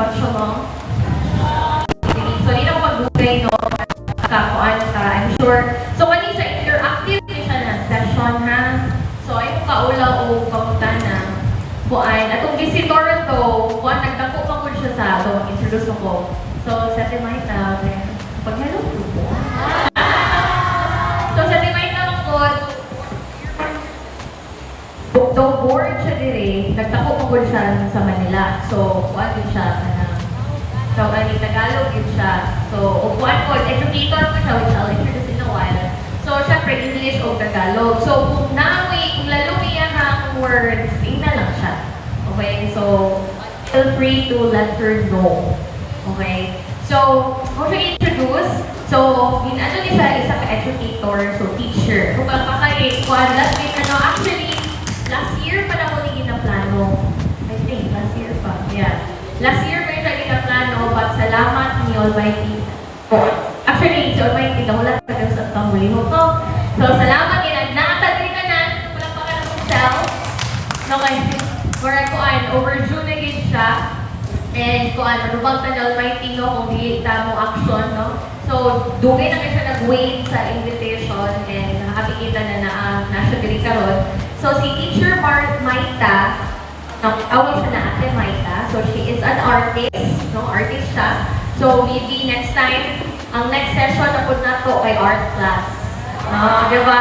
What siya mo? So, hindi na pag-dugay, no? Kakuan ka, I'm sure. So, kani sa interactive siya na session, ha? So, ay mo kaula o pangutana. Kuan, atong visitor to, kuan, nagdako pa ko siya sa ato, introduce ko. So, sa Timayta, pag-hello po. So, sa Timayta ko, do board siya dire, nagdako pa ko siya sa Manila. So, kuan din siya, so, ani Tagalog yun siya. So, upuan ko, educator ko siya, which I'll introduce in a while. So, syempre, English o Tagalog. So, kung lalo ang words, tingnan lang siya. Okay? So, feel free to let her know. Okay? So, kung siya introduce, so, ano din siya, isa ka-educator, so teacher. Kung last week, actually, last year pa na ko naging na plano. I think, last year pa. Yeah. Last year, may siya ginaplano, but salamat ni Almighty. Actually, si Almighty, wala sa sa tambuli mo to. So, salamat din. Nakatagri ka na. Wala pa ka ng self. Okay. Where overdue na gid siya. And manubang ka ni Almighty, no, kung hihita mo action, no. So, dugay na siya nag-wait sa invitation and nakakikita na siya diri karon. So, si Teacher Maita, away siya na Ate Maita. So, she is an artist. No? Artist siya. So, maybe next time, ang next session na po na to ay art class. Diba?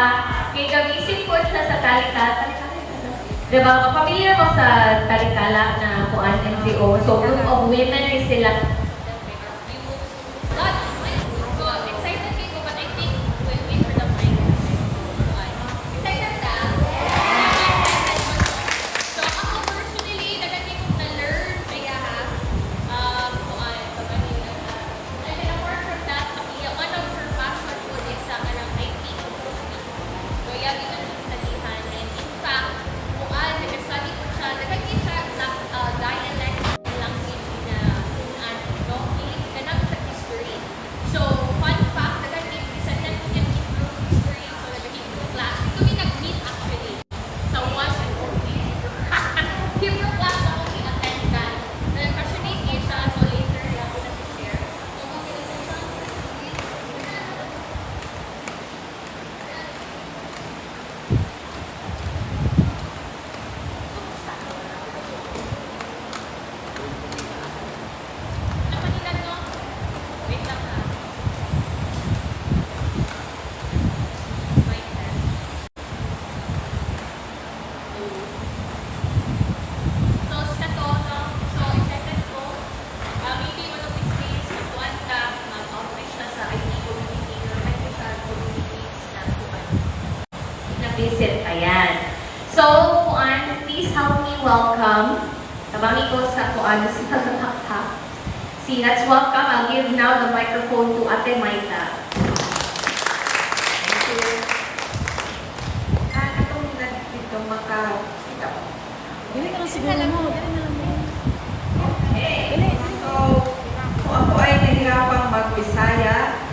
Kaya gamisin po siya sa Talikala. Diba? Kapamilya mo sa Talikala na kuan NGO. So, group of women is sila. Visit. Ayan. So, please help me welcome. Tabami ko sa See, let's welcome. I'll give now the microphone to Ate Maita. Thank you. Itong dito makakita ko. Dili ka lang siguro mo. Dili na lang mo. Okay. So, kung ako ay nahihirapang mag-Bisaya,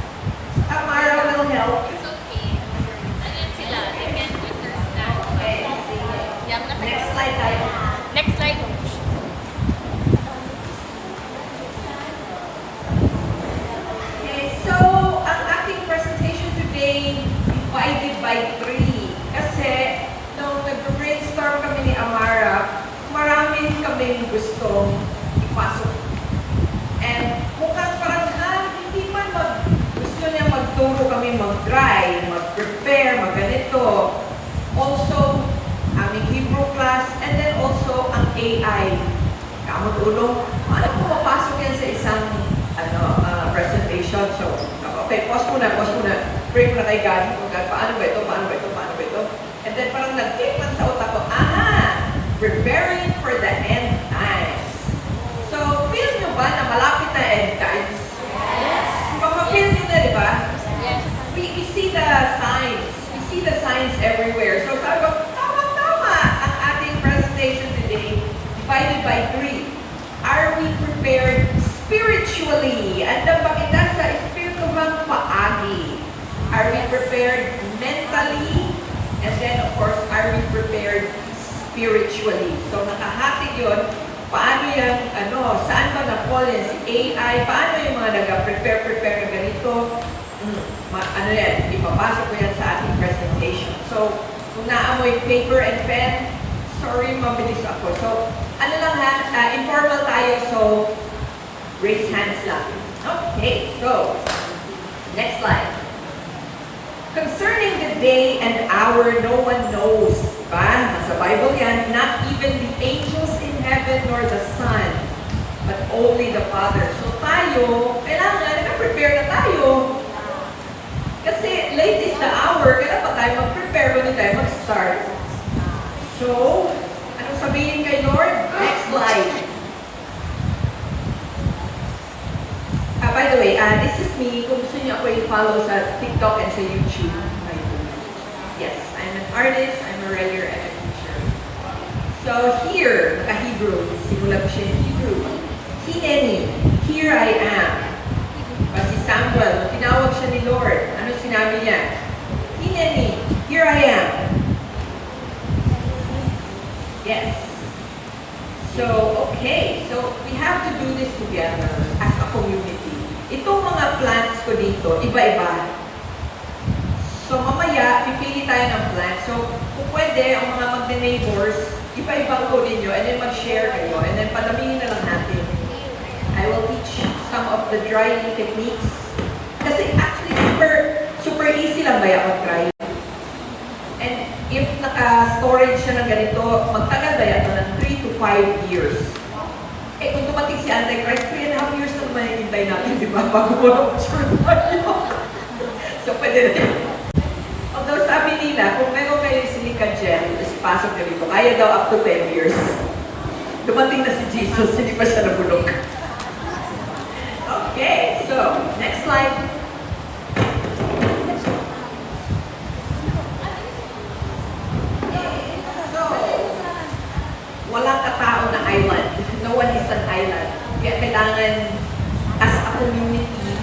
Amara will help. Next slide tayo. Next slide. Okay, so ang ating presentation today divided by 3. Kasi nung nag-brainstorm kami ni Amara, maraming kaming gustong ipasok. And mukhang parang hindi man gusto niya magturo kami mag-dry, mag-prepare, mag-ganito. Also, aming Hebrew class, and then also ang AI. Kamot ulong, ano pumapasok yan sa isang presentation. So, okay, pause muna. Pray muna kay God. Paano ba ito? And then parang nag-click man sa utak ko, preparing for the end times. So, feel nyo ba na malapit na end times? Yes. Pag-feel nyo na, di ba? Yes. We see the signs. We see the signs everywhere. So, sabi ko, ang ating presentation today, divided by 3. Are we prepared spiritually? Andang ba kita sa espiritual paagi? Are we prepared mentally? And then, of course, are we prepared spiritually? So, nakahatig yun. paano yung, saan ba na-fall yan si AI, paano yung mga nag-prepare na ganito, ano yan, ipapasok ko yan sa ating presentation. So, kung naamoy paper and pen, sorry, mabilis ako. So, ano lang ha, informal tayo, so, raise hands lang. Okay, so, next slide. Concerning the day and hour, no one knows. Diba? Nasa Bible yan, not even the angels in heaven nor the Son, but only the Father. So tayo, kailangan, nag-prepare na tayo. Kasi late is the hour, kailan pa tayo mag-prepare bago tayo mag-start. So, anong sabihin kay Lord? Next slide. By the way, this is me. Kung gusto niyo ako i-follow sa TikTok and sa YouTube. Yes, I'm an artist, I'm a writer, and a teacher. So here, naka-Hebrew. Simula ko siya in Hebrew. Hineni, here I am. Si Samuel, tinawag siya ni Lord. Ano sinabi niya? Hineni, here I am. Yes. So, okay. So, we have to do this together as a community. Itong mga plans ko dito, iba-iba. So, mamaya, pipili tayo ng plans. So, kung pwede, ang mga mag-neighbors, iba-iba ko ninyo, and then mag-share kayo, and then padamihin na lang natin. I will teach some of the drying techniques. Kasi actually, super easy lang ba yung mag-dry? And if naka-storage siya ng ganito, magtagal ba yan ng 3 to 5 years? Eh, kung dumating si Antichrist, 3.5 years na naman hinintay natin, di ba? Bago mo na-sure tayo. So, pwede rin. Although sabi nila, kung meron kayo silica gel, kasi pasok na dito, kaya daw up to 10 years. Dumating na si Jesus, hindi pa siya nabulok. Okay, so, next slide. So, walang katao na island. No one is an island. Kaya kailangan, as a community,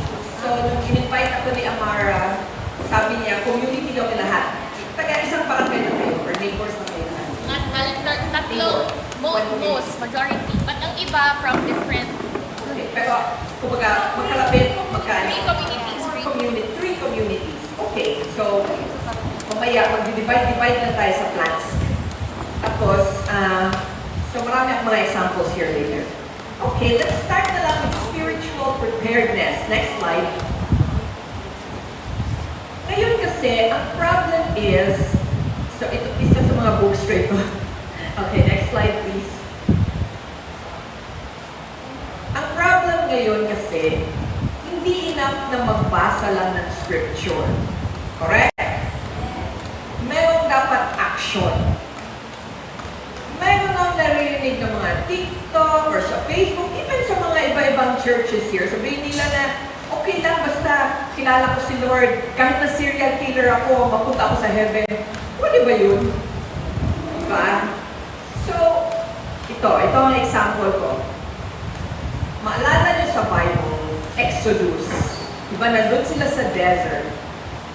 so, nung in-invite ako ni Amara, sabi niya, community daw lahat. Taga isang barangay na kayo, or neighbors na kayo lahat. Tatlo, most, majority. But ang iba from different Okay, pero, kumbaga, magkalapit, magkano? three communities. Okay, so, mamaya, mag-divide na tayo sa plans. Tapos, so marami akong mga examples here later. Okay, let's start na lang with spiritual preparedness. Next slide. Ngayon kasi, ang problem is, so ito isa sa mga books straight ko. Okay, next slide please. Ang problem ngayon kasi, hindi enough na magbasa lang ng scripture. Correct? Meron dapat action. Meron nang naririnig ng mga TikTok or sa Facebook, even sa mga iba-ibang churches here. Sabihin nila na, okay lang, basta kilala ko si Lord. Kahit na serial killer ako, mapunta ako sa heaven. Pwede ba yun? Diba? So, ito ang example ko. Maalala niyo sa Bible, Exodus. Diba, nandun sila sa desert.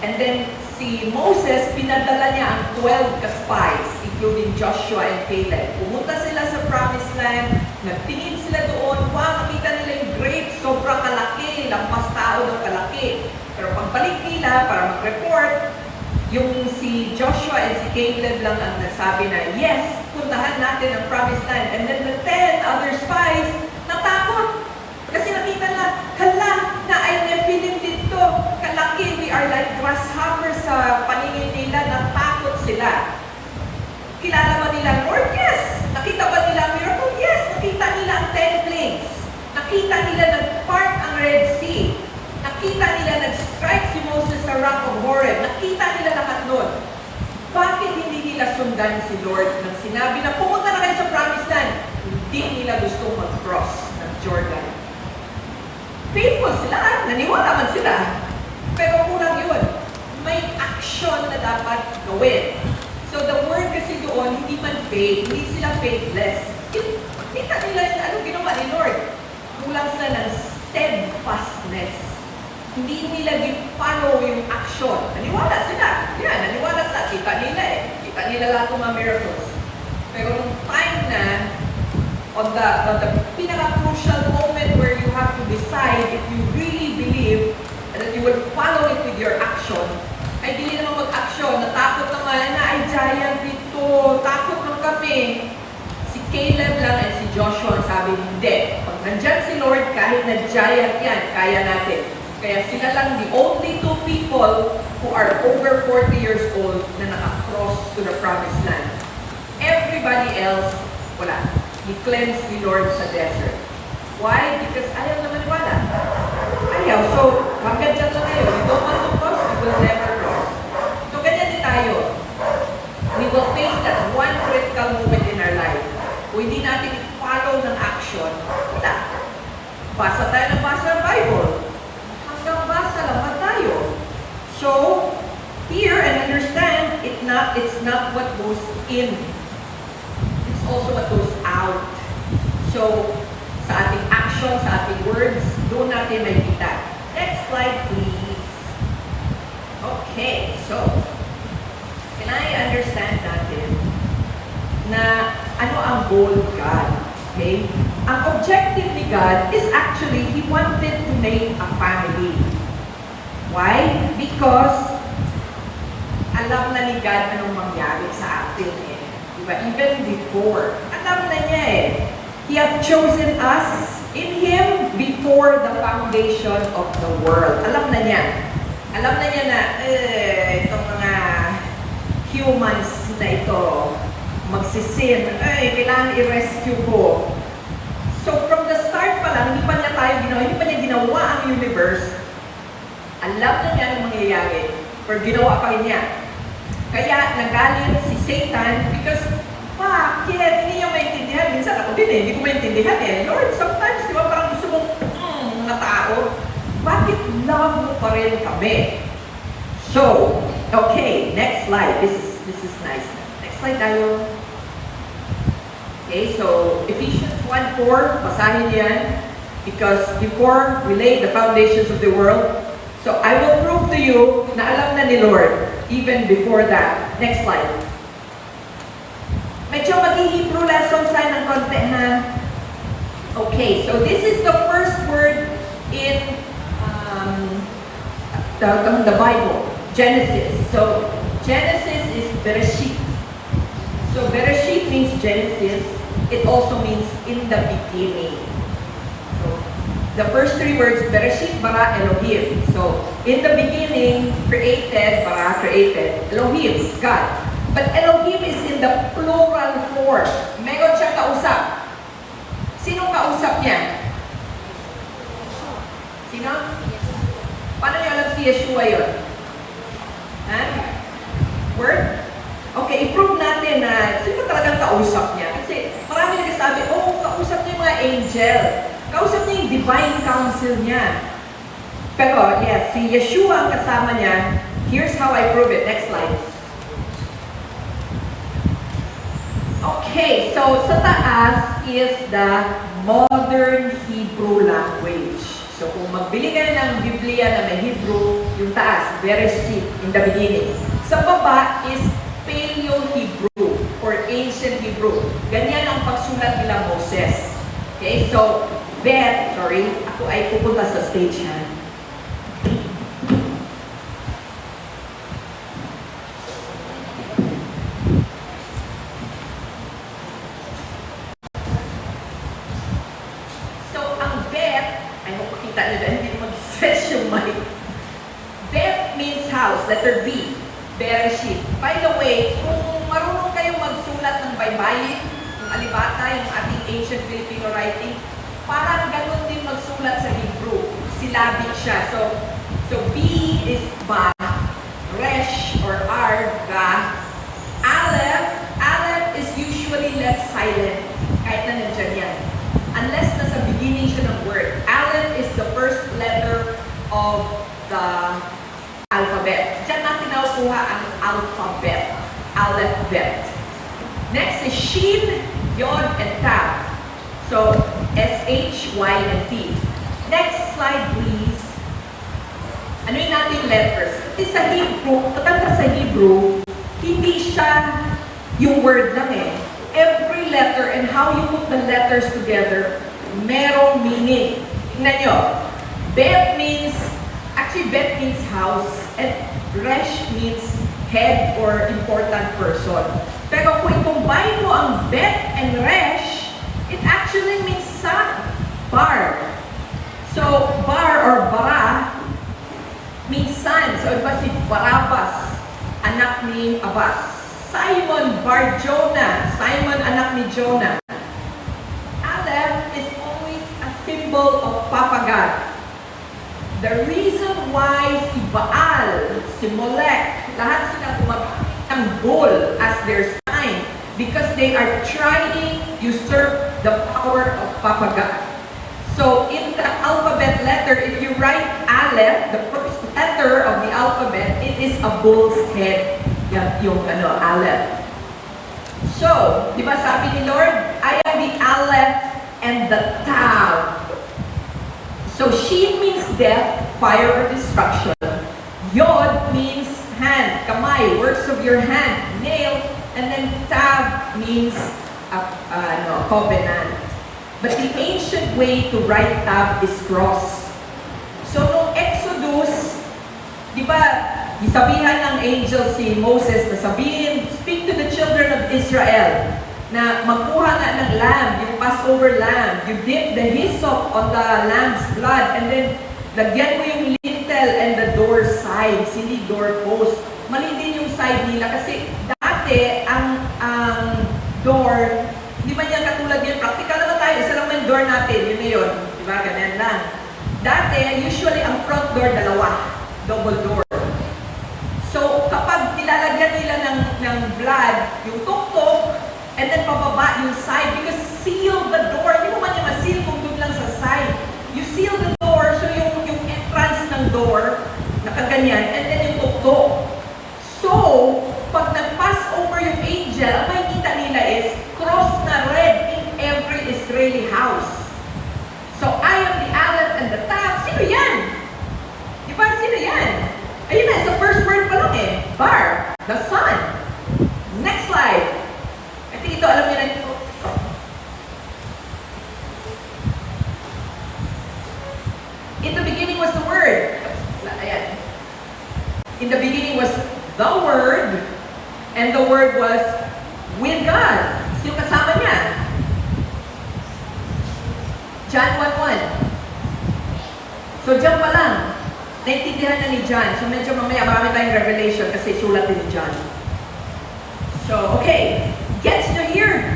And then, si Moses, pinadala niya ang 12 ka-spies, including Joshua and Caleb. Pumunta sila sa Promised Land, nagtingin sila doon, wow, nakita nila yung grapes, sobrang kalaki, lampas tao ng kalaki. Pero pagbalik nila para mag-report, yung si Joshua and si Caleb lang ang nasabi na, yes, puntahan natin ang Promised Land. And then the 10 other spies, natakot. Kasi nakita na, hala, na ay na-feeling dito, kalaki, we are like grasshoppers sa paningin nila, natakot sila. Kilala ba nila, Lord? Yes! Nakita ba nila ang miracle? Yes! Nakita nila ang 10 plagues. Nakita nila nag-part ang Red Sea. Nakita nila nag-strike si Moses sa Rock of Horeb. Nakita nila lahat nun. Bakit hindi nila sundan si Lord nang sinabi na pumunta na kayo sa Promised Land? Hindi nila gustong mag-cross ng Jordan. Faithful sila, naniwala man sila. Pero kulang yun. May action na dapat gawin. So the word kasi doon, hindi man faith, hindi sila faithless. Kita nila yung ano ginawa ni Lord. Kulang sila ng steadfastness. Hindi nila follow yung action. Naniwala sila. Yan, naniwala sila. Kita nila eh. Kita nila lahat ng mga miracles. Pero nung time na, on the pinaka-crucial moment where you have to decide if you really believe that you will follow it with your action, ay dili naman mag-action, natakot naman na ay giant dito, takot lang kami. Si Caleb lang at si Joshua sabi, hindi. Pag nandyan si Lord, kahit na giant yan, kaya natin. Kaya sila lang the only two people who are over 40 years old na naka-cross to the promised land. Everybody else, wala. He cleansed the Lord sa desert. Why? Because ayaw naman wala. Ayaw. So, hanggang dyan lang tayo. We don't want to cross, we will never cross. So, ganyan din tayo. We will face that one critical moment in our life. Kung hindi natin follow ng action, wala. Basa tayo ng basa ng Bible. Hanggang basa lang ba tayo? So, hear and understand, it's not what goes in. It's also what goes out. So, sa ating action, sa ating words, doon natin makikita. Next slide, please. Okay, so, can I understand natin na ano ang goal of God? Okay? Ang objective ni God is actually, He wanted to make a family. Why? Because alam na ni God anong mangyari sa atin eh. Diba? Even before, alam na niya eh. He has chosen us in Him before the foundation of the world. Alam na niya. Alam na niya na, itong mga humans na ito, magsisin, kailangan i-rescue ko. So from the start pa lang, hindi pa niya ginawa ang universe. Alam na niya anong mangyayari, pero ginawa pa rin niya. Kaya nagalit si Satan because, bakit? Hindi niya maintindihan. Minsan ako din hindi ko maintindihan eh. Lord, sometimes, di ba parang gusto mong, mga tao, bakit love mo pa rin kami? So, okay, next slide. This is nice. Next slide tayo. Okay, so Ephesians 1:4, basahin yan. Because before we laid the foundations of the world, so I will prove to you na alam na ni Lord, even before that. Next slide. Medyo mag-Hebrew lessons tayo ng konti ha. Okay, so this is the first word in the Bible, Genesis. So Genesis is Bereshit. So Bereshit means Genesis. It also means in the beginning. So the first three words, Bereshit, bara, Elohim. So in the beginning, created, bara, created, Elohim, God. But Elohim is in the plural form. Meron siyang kausap. Sinong kausap niya? Sino? Paano niyo alam si Yeshua yun? Ha? Word? Okay, i-prove natin na sino talagang kausap niya. Kasi marami nagsasabi, kausap niya yung mga angel. Kausap niya yung divine counsel niya. Pero, yes, si Yeshua ang kasama niya. Here's how I prove it. Next slide. Okay, so sa taas is the modern Hebrew language. So kung magbili kayo ng Biblia na may Hebrew, yung taas, Bereshit, in the beginning. Sa baba is Paleo-Hebrew or Ancient Hebrew. Ganyan ang pagsulat nila Moses. Okay, so ako ay pupunta sa stage ha. Letter B, Bereshit. By the way, kung marunong kayong magsulat ng baybayin, yung alibata, yung ating ancient Filipino writing, parang ganun din magsulat sa Hebrew. Syllabic siya. So B is ba, Resh or R, ga. Aleph is usually left silent, kahit na nandiyan yan. Unless nasa beginning siya ng word. Aleph is the first letter of the alphabet. Diyan natin nakukuha ang alphabet. Aleph-bet. Next is Shin, Yod, and Tav. So, S-H, Y, and T. Next slide, please. Ano yung natin letters? Kasi sa Hebrew, katanda sa Hebrew, hindi siya yung word lang eh. Every letter and how you put the letters together, merong meaning. Tingnan nyo. Bet means house, and resh means head or important person. Pero kung i-combine mo ang bet and resh, it actually means son, bar. So, bar or bara means son. So, iba si Barabas, anak ni Abbas. Simon bar Jonah, Simon anak ni Jonah. Aleph is always a symbol of Papa God. The reason why si Baal, si Molech, lahat sila gumagamit ng bull as their sign because they are trying to usurp the power of Papa God. So in the alphabet letter, if you write Aleph, the first letter of the alphabet, it is a bull's head. Yan yung Aleph. So, di ba sabi ni Lord, I am the Aleph and the Tav. So, Shin means death, fire or destruction. Yod means hand, kamay, works of your hand, nail, and then Tav means covenant. But the ancient way to write Tav is cross. So, nung Exodus, di ba, isabihan ng angel si Moses na sabihin, speak to the children of Israel na magkuha nga ng lamb, yung Passover lamb. You dip the hyssop on the lamb's blood and then lagyan mo yung lintel and the door sides, hindi door post. Mali din yung side nila kasi dati ang door, di ba niya katulad yun? Practical naman tayo, isa lang yung door natin, yun na yun. Di ba? Ganyan lang. Dati, usually ang front door, dalawa. Double door. So, kapag nilalagyan nila ng blood, yung tuktok, and then pababa yung side, because seal the door. Hindi mo man yung ma-seal kung doon lang sa side. You seal the door, so yung entrance ng door, nakaganyan, and then yung tuktok. So, pag nag-pass over yung angel, ang makikita nila is cross na red in every Israeli house. So, I am the Aleph and the Tav. Sino yan? Di ba? Sino yan? Ayun na, sa first word pa lang eh. Bar, the sun. Next slide. I think ito, alam niyo na ito. In the beginning was the word. Ayan. In the beginning was the word, and the word was with God. Sino kasama niya? John 1:1. So, dyan pa lang. Naintindihan na ni John. So, medyo mamaya marami tayong revelation kasi sulat din ni John. So, okay. Gets nyo here.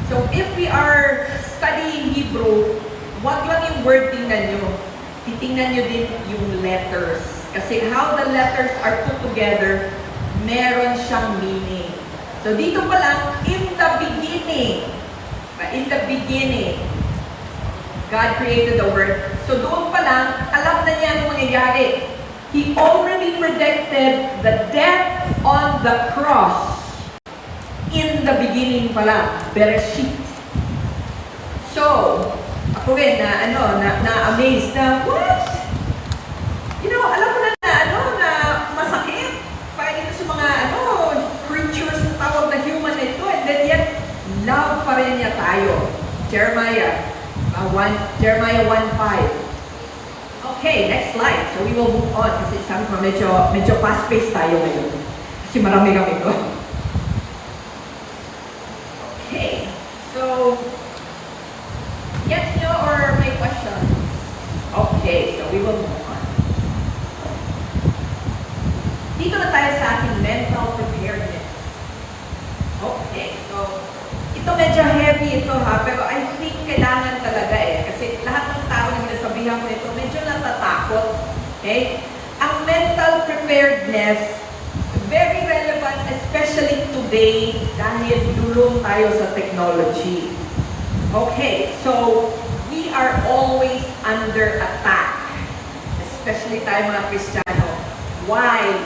So, if we are studying Hebrew, wag lang yung word tingnan nyo. Titingnan nyo din yung letters. Kasi how the letters are put together, meron siyang meaning. So, dito pa lang, in the beginning. In the beginning. God created the world. So doon pa lang, alam na niya ang mangyayari. He already predicted the death on the cross. In the beginning pa lang, Bereshit. So, ako rin na-amazed na, what? You know, alam mo na masakit. Parang ito sa mga, creatures na tawag na human na ito. And then yet, love pa rin niya tayo. Jeremiah 1:5. Okay, next slide. So we will move on kasi sabi ko medyo fast-paced tayo ngayon. Kasi marami kami ko. Okay. So, yes nyo or may questions? Okay, so we will move on. Dito na tayo sa ating mental preparedness. Okay, so ito medyo heavy ito ha, pero I think kailangan talaga kasi lahat ng tao na sinasabihan ko ito, medyo natatakot. Okay? Ang mental preparedness, very relevant, especially today, dahil dulong tayo sa technology. Okay, so we are always under attack, especially tayo mga Kristiyano. Why?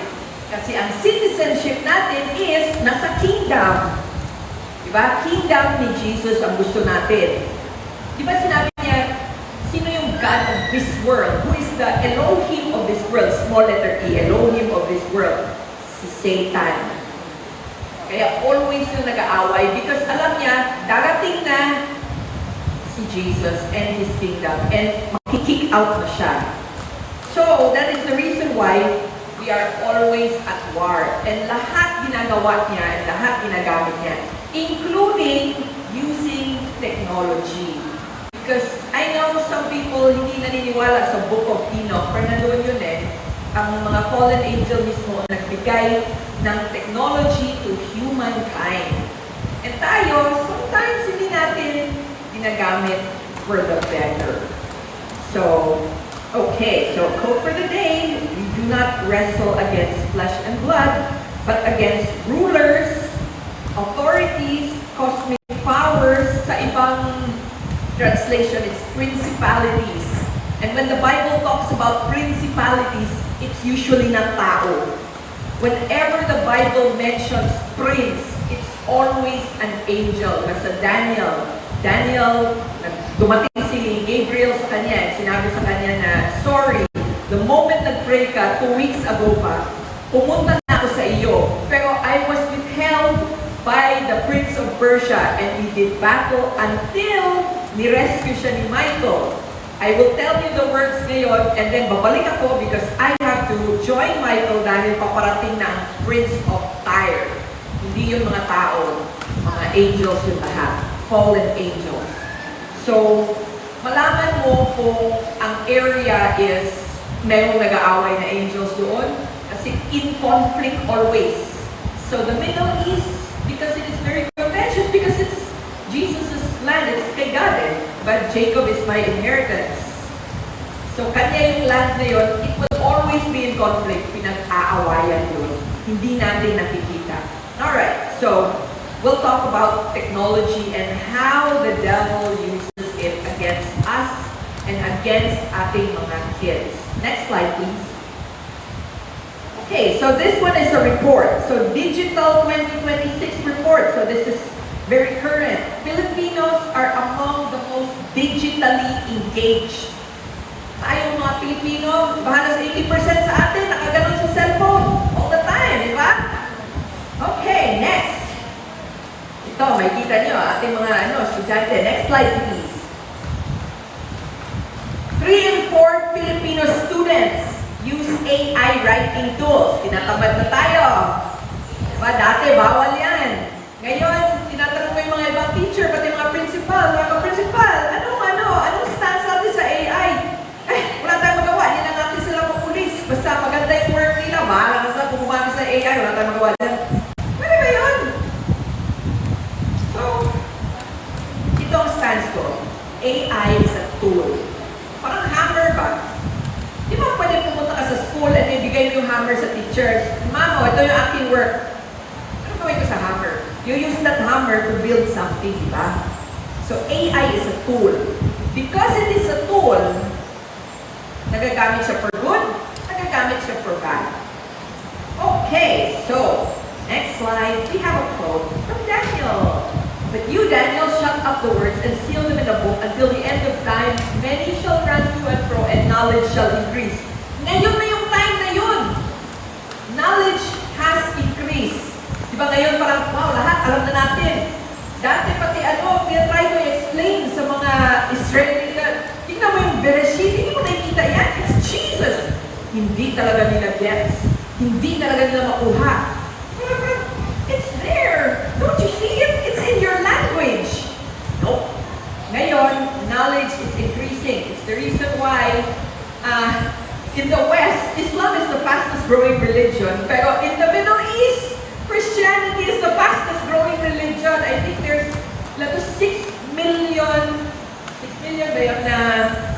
Kasi ang citizenship natin is nasa kingdom. Diba? Kingdom ni Jesus ang gusto natin. Diba sinabi niya, sino yung God of this world? Who is the Elohim of this world? Small letter E, Elohim of this world. Si Satan. Kaya always yung nag-aaway because alam niya, darating na si Jesus and His kingdom and makikick out na siya. So, that is the reason why we are always at war. And lahat ginagawa niya and lahat ginagamit niya, including using technology. Because I know some people hindi naniniwala sa Book of Enoch, pero nandoon yun ang mga fallen angel mismo ang nagbigay ng technology to humankind. And tayo, sometimes hindi natin ginagamit for the better. So, okay, so quote for the day, we do not wrestle against flesh and blood, but against rulers, authorities, cosmic powers, sa ibang translation, it's principalities. And when the Bible talks about principalities, it's usually not tao. Whenever the Bible mentions prince, it's always an angel. Basta Daniel, dumating si Gabriel sa kanya, sinabi sa kanya na, sorry, the moment nag-pray ka, 2 weeks ago pa, pumunta na ako sa iyo, pero I was withheld by the Prince of Persia and we did battle until ni-rescue siya ni Michael. I will tell you the words ngayon and then babalik ako because I have to join Michael dahil paparating na ang Prince of Tyre. Hindi yung mga tao, mga angels yung lahat, fallen angels. So, malaman mo kung ang area is mayroong nag-aaway na angels doon kasi in conflict always. So, the Middle East, because it is very contentious, because it's Jesus' land, it's kay God but Jacob is my inheritance. So, kanya yung land na yun, it will always be in conflict, pinag-aawayan yun. Hindi natin nakikita. Alright, so, we'll talk about technology and how the devil uses it against us and against ating mga kids. Next slide, please. Okay, so this one is a report. So, Digital 2026 report. So, this is very current. Filipinos are among the most digitally engaged. Tayong mga Pilipino, bahalas 80% sa atin, nakaganon sa cellphone all the time, di ba? Okay, next. Ito, may kita nyo, ating mga estudyante. Next slide, please. 3 in 4 Filipino students use AI writing tools. Tinatamad na tayo. Diba, dati bawal yan. Ngayon, tinatanong mo yung mga ibang teacher, pati mga principal, anong stance natin sa AI? Wala tayong magawa, hindi na natin sila mapulis. Basta maganda yung work nila, bahala ka sa gumamit sa AI, wala tayong magawa dyan. Pwede ba yun? So, ito ang stance ko. AI is a tool. Parang hammer ba? Di ba pwede pumunta ka sa school at ibigay mo yung hammer sa teachers? Mama, ito yung aking work. Ano gawin ko sa hammer? You use that hammer to build something, di ba? So, AI is a tool. Because it is a tool, nagagamit siya for good, nagagamit siya for bad. Okay, so, next slide, we have a quote from Daniel. But you, Daniel, shut up the words and seal them in a book until the end of time. Many shall run to and fro, and knowledge shall increase. Ngayon na yung time na yun. Knowledge has increased. Diba ngayon parang, wow, lahat alam na natin. Dati pati pinatry ko i-explain sa mga Israeli na, tingnan mo yung Bereshit, hindi mo nakikita yan, it's Jesus. Hindi talaga nila gets. Hindi talaga nila makuha. It's there. Don't you see it? It's in your language. Nope. Ngayon, knowledge is increasing. It's the reason why in the West, Islam is the fastest growing religion. Pero in the Middle East, Christianity is the fastest growing religion. I think there's 6 million ba yun, na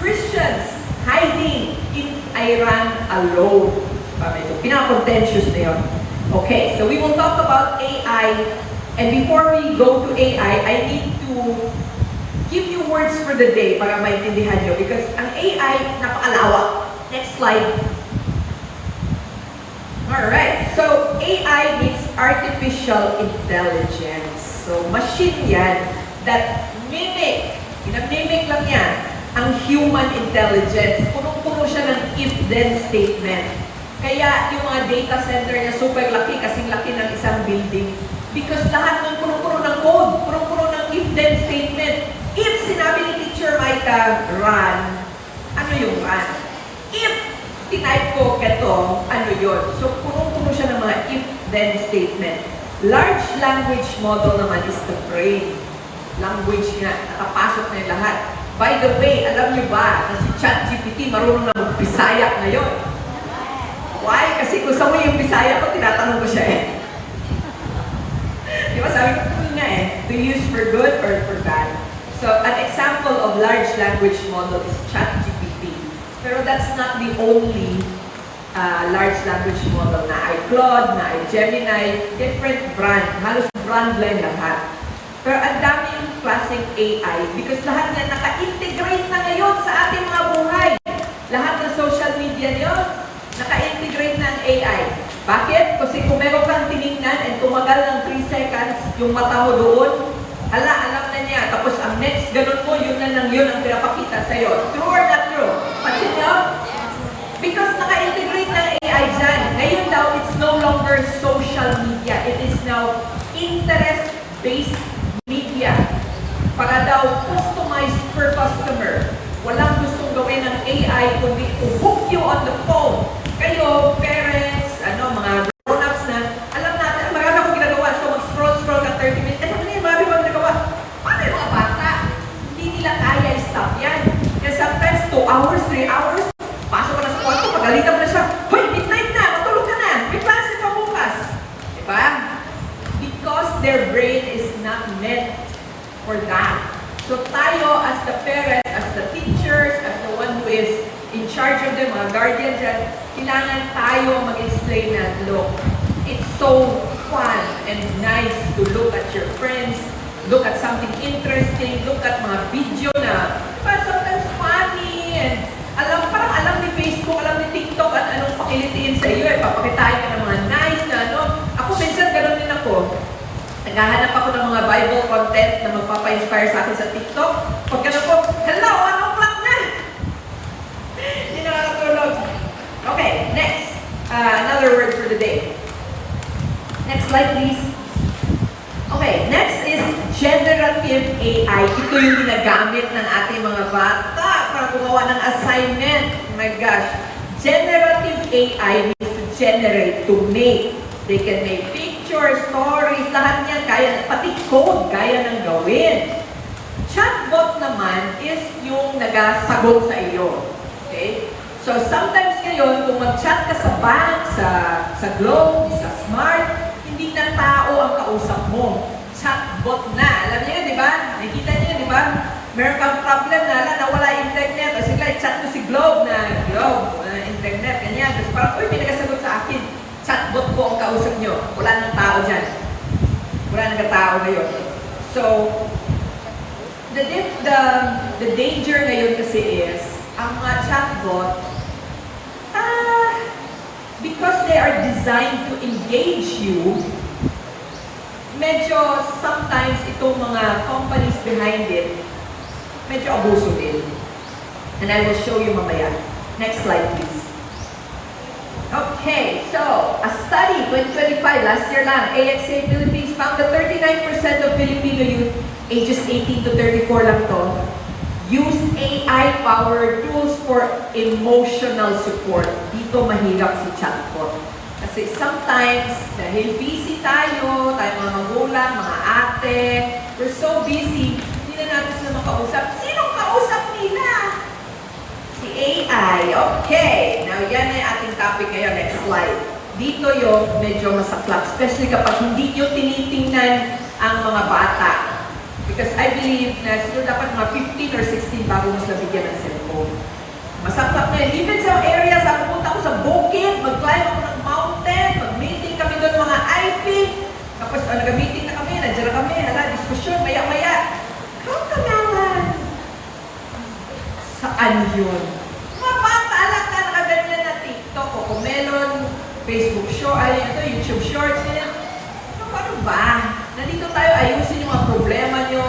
Christians hiding in Iran alone. Medyo pinaka-contentious na yun. Okay, so we will talk about AI. And before we go to AI, I need to give you words for the day para maintindihan nyo. Because ang AI, napakalawak. Next slide. Alright, so AI means artificial intelligence. So machine yan that mimic, mimic lang yan, ang human intelligence. Punong-puno siya ng if-then statement. Kaya yung mga data center niya super laki, kasing laki ng isang building. Because lahat ng punong-puno ng code, punong-puno ng if-then statement. If sinabi ni Teacher Maika, run, ano yung run? If tinype ko ito, ano yun? So, punong-puno siya ng mga if-then statement. Large language model naman is the brain. Language nga, nakapasok na yung lahat. By the way, alam niyo ba na si ChatGPT marunong na mag-Bisaya ngayon? Why? Kasi kung sa yung Bisaya ko, tinatanong ko siya eh. Di ba sabi ko nga eh, to use for good or for bad. So, an example of large language model is ChatGPT. Pero that's not the only large language model na ay Claude, na ay Gemini, different brand. Halos brand lang lahat. Pero ang daming klaseng AI because lahat yan naka-integrate na ngayon sa ating mga buhay. Lahat ng social media niyo, naka-integrate na ang AI. Bakit? Kasi kung meron kang tinignan and tumagal ng 3 seconds, yung mata mo doon, alam na niya. Tapos ang next, ganun mo, yun na lang yun ang pinapakita sa'yo. True or not true? Pansin niyo? Because naka-integrate na ang AI dyan. Ngayon daw, it's no longer social media. It is now interest-based media. Para daw customized per customer. Walang gustong gawin ng AI kundi to hook you on the phone. Kayo, parents, mga grown-ups na, alam natin, marami akong ginagawa. So mag-scroll ka 30 minutes. Ano na yung marami akong ginagawa? Paano yung mga bata? Hindi nila kaya i-stop yan. Kaya sometimes 2 hours, 3 hours, pasok ka na sa kwarto, pagalitan mo na siya. Hoy, midnight na, matulog ka na. May klase ka bukas. Diba? Because their brain is not meant for that. So tayo as the parents, as the teachers, as the one who is in charge of them, mga guardians, kailangan tayo mag-explain na, look, it's so fun and nice to look at your friends, look at something interesting, look at mga video na, but sometimes funny, and parang alam ni Facebook, alam ni TikTok, at anong pakilitiin sa iyo, papakitain ka ng mga nice na Ako minsan, gano'n din ako. Naghahanap ako ng mga Bible content na magpapa-inspire sa akin sa TikTok. Pag gano'n po, hello, 1 o'clock na! Hindi nakakatulog. Okay, next. Another word for the day. Next slide, please. Okay, next is generative AI. Ito yung ginagamit ng ating mga bata para gumawa ng assignment. Oh my gosh. Generative AI means to generate, to make. They can make pictures, stories, lahat niyan, kaya, pati code, kaya nang gawin. Chatbot naman is yung nagasagot sa iyo. Okay? So, sometimes ngayon, kung mag-chat ka sa bank, sa Globe, sa Smart, hindi na tao ang kausap mo. Chatbot na. Alam niyo yun, di ba? Nakikita niyo, di ba? Meron kang problem na, nawala internet. O sige, chat mo si Globe na, Globe, internet, ganyan. Tapos parang, uy, may nagasagot sa akin. Chatbot po ang kausap nyo. Wala nang tao dyan. Wala nang tao ngayon. So, the danger ngayon kasi is, ang mga chatbot, because they are designed to engage you, medyo sometimes itong mga companies behind it, medyo abuso din. And I will show you mamaya. Next slide, please. Okay, so, a study, 2025, last year lang, AXA Philippines found that 39% of Filipino youth, ages 18 to 34 lang to, use AI-powered tools for emotional support. Dito mahirap si chatbot. Kasi sometimes, dahil busy tayo mga magulang, mga ate, we're so busy, hindi na natin sila makausap. Sinong kausap nila? Si AI. Okay. Now, yan ay ating topic ngayon. Next slide. Dito yung medyo masaklap. Especially kapag hindi nyo tinitingnan ang mga bata. Because I believe na sila dapat mga 15 or 16 bago mo sila bigyan ng cellphone. Masaklap na yun. Even sa area, sa pupunta ko sa bukid, mag-climb ako ng mountain, mag-meeting kami doon mga IP. Tapos, nag-meeting na kami, nandiyan na kami, diskusyon, maya-maya. How ka naman? Saan yun? Mga bata, alam ka, nakaganyan na TikTok o kung meron, Facebook YouTube Shorts, ganyan. Paano ba? Nandito tayo, ayusin yung mga problema nyo,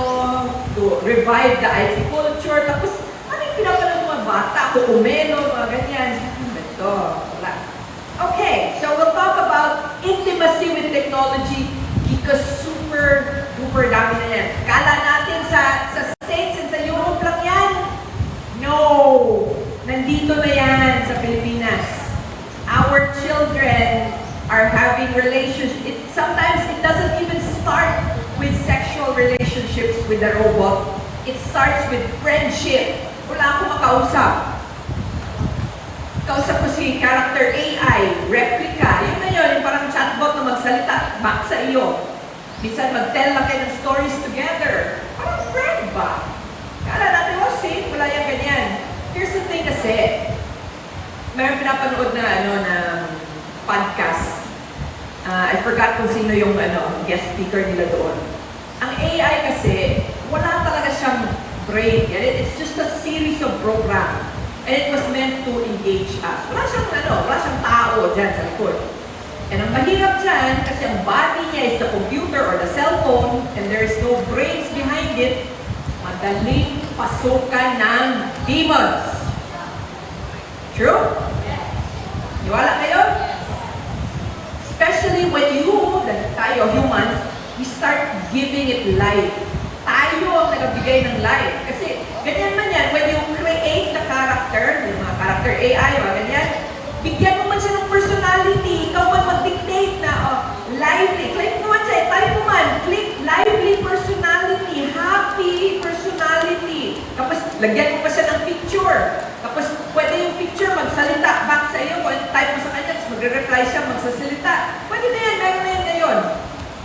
to revive the IT culture, tapos, ano yung pinapanood mga bata? Kukumelo, mga ganyan. Ito, wala. Okay, so we'll talk about intimacy with technology Because super duper dami na yan. Kala natin sa States and sa Europe lang yan. No! Nandito na yan sa Pilipinas. Our children are having relationships. Sometimes it doesn't even start with sexual relationships with the robot. It starts with friendship. Wala akong makausap. Kausap ko si character AI, replica. Yun na yun, yung parang chatbot na magsalita back sa iyo. Minsan mag-tell lang kayo ng stories together. Parang friend ba? Kala natin, oh, safe, wala yan ganyan. Here's the thing kasi, mayroon pinapanood na podcast. I forgot kung sino yung guest speaker nila doon. Ang AI kasi, wala talaga siyang brain. It's just a series of programs. And it was meant to engage us. Wala siyang tao dyan sa likod. And ang mahirap dyan, kasi ang body niya is the computer or the cellphone, and there is no brains behind it, madaling pasukan ng demons. True? Niwala kayo? Especially when tayo humans, we start giving it life. Tayo ang nagbigay ng life. Kasi ganyan man yan, when you create the character, yung mga character AI, mga ganyan, bigyan mo man siya ng personality, ikaw man mag-dictate na, lively, click mo man siya, type mo man, click lively personality, happy personality. Tapos, lagyan mo pa siya ng picture. Tapos, pwede yung picture magsalita back sa iyo, kung type mo sa kanya, tapos magre-reply siya, magsasalita. Pwede na yan, meron na yan ngayon.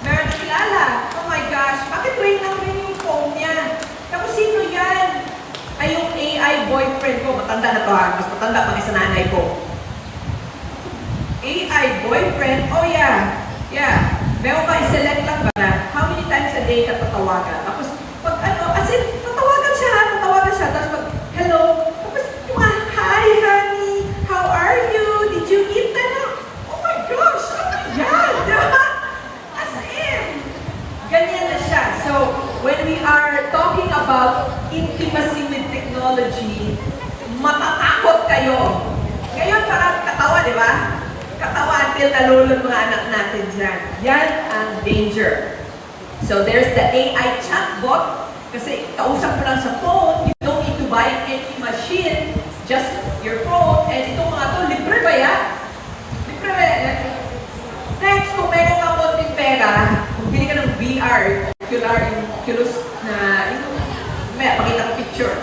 Meron na kilala. Oh my gosh, bakit ring lang rin yung phone niya? Tapos, sino yan? Ay, yung AI boyfriend ko, matanda na to ha, mas matanda pang isa nanay ko. AI boyfriend, oh yeah, meron ka i-select lang ba na how many times a day ka tatawagan. Tapos, pag as in, tatawagan siya, tapos pag, hello, tapos yung hi honey, how are you? Did you eat that? Oh my gosh, ano yan? Diba? As in, ganyan na siya. So, when we are talking about intimacy with technology, matatakot kayo. Ngayon, parang katawa, di ba? Katawa until nalulod mga anak natin dyan. Yan ang danger. So, there's the AI chatbot. Kasi kausap mo lang sa phone, you don't need to buy any machine, just your phone. And itong mga to, libre ba yan? Libre ba yan? Next, kung meron ka konting pera, kung bili ka ng VR, yung Oculus na, may pakita ko picture.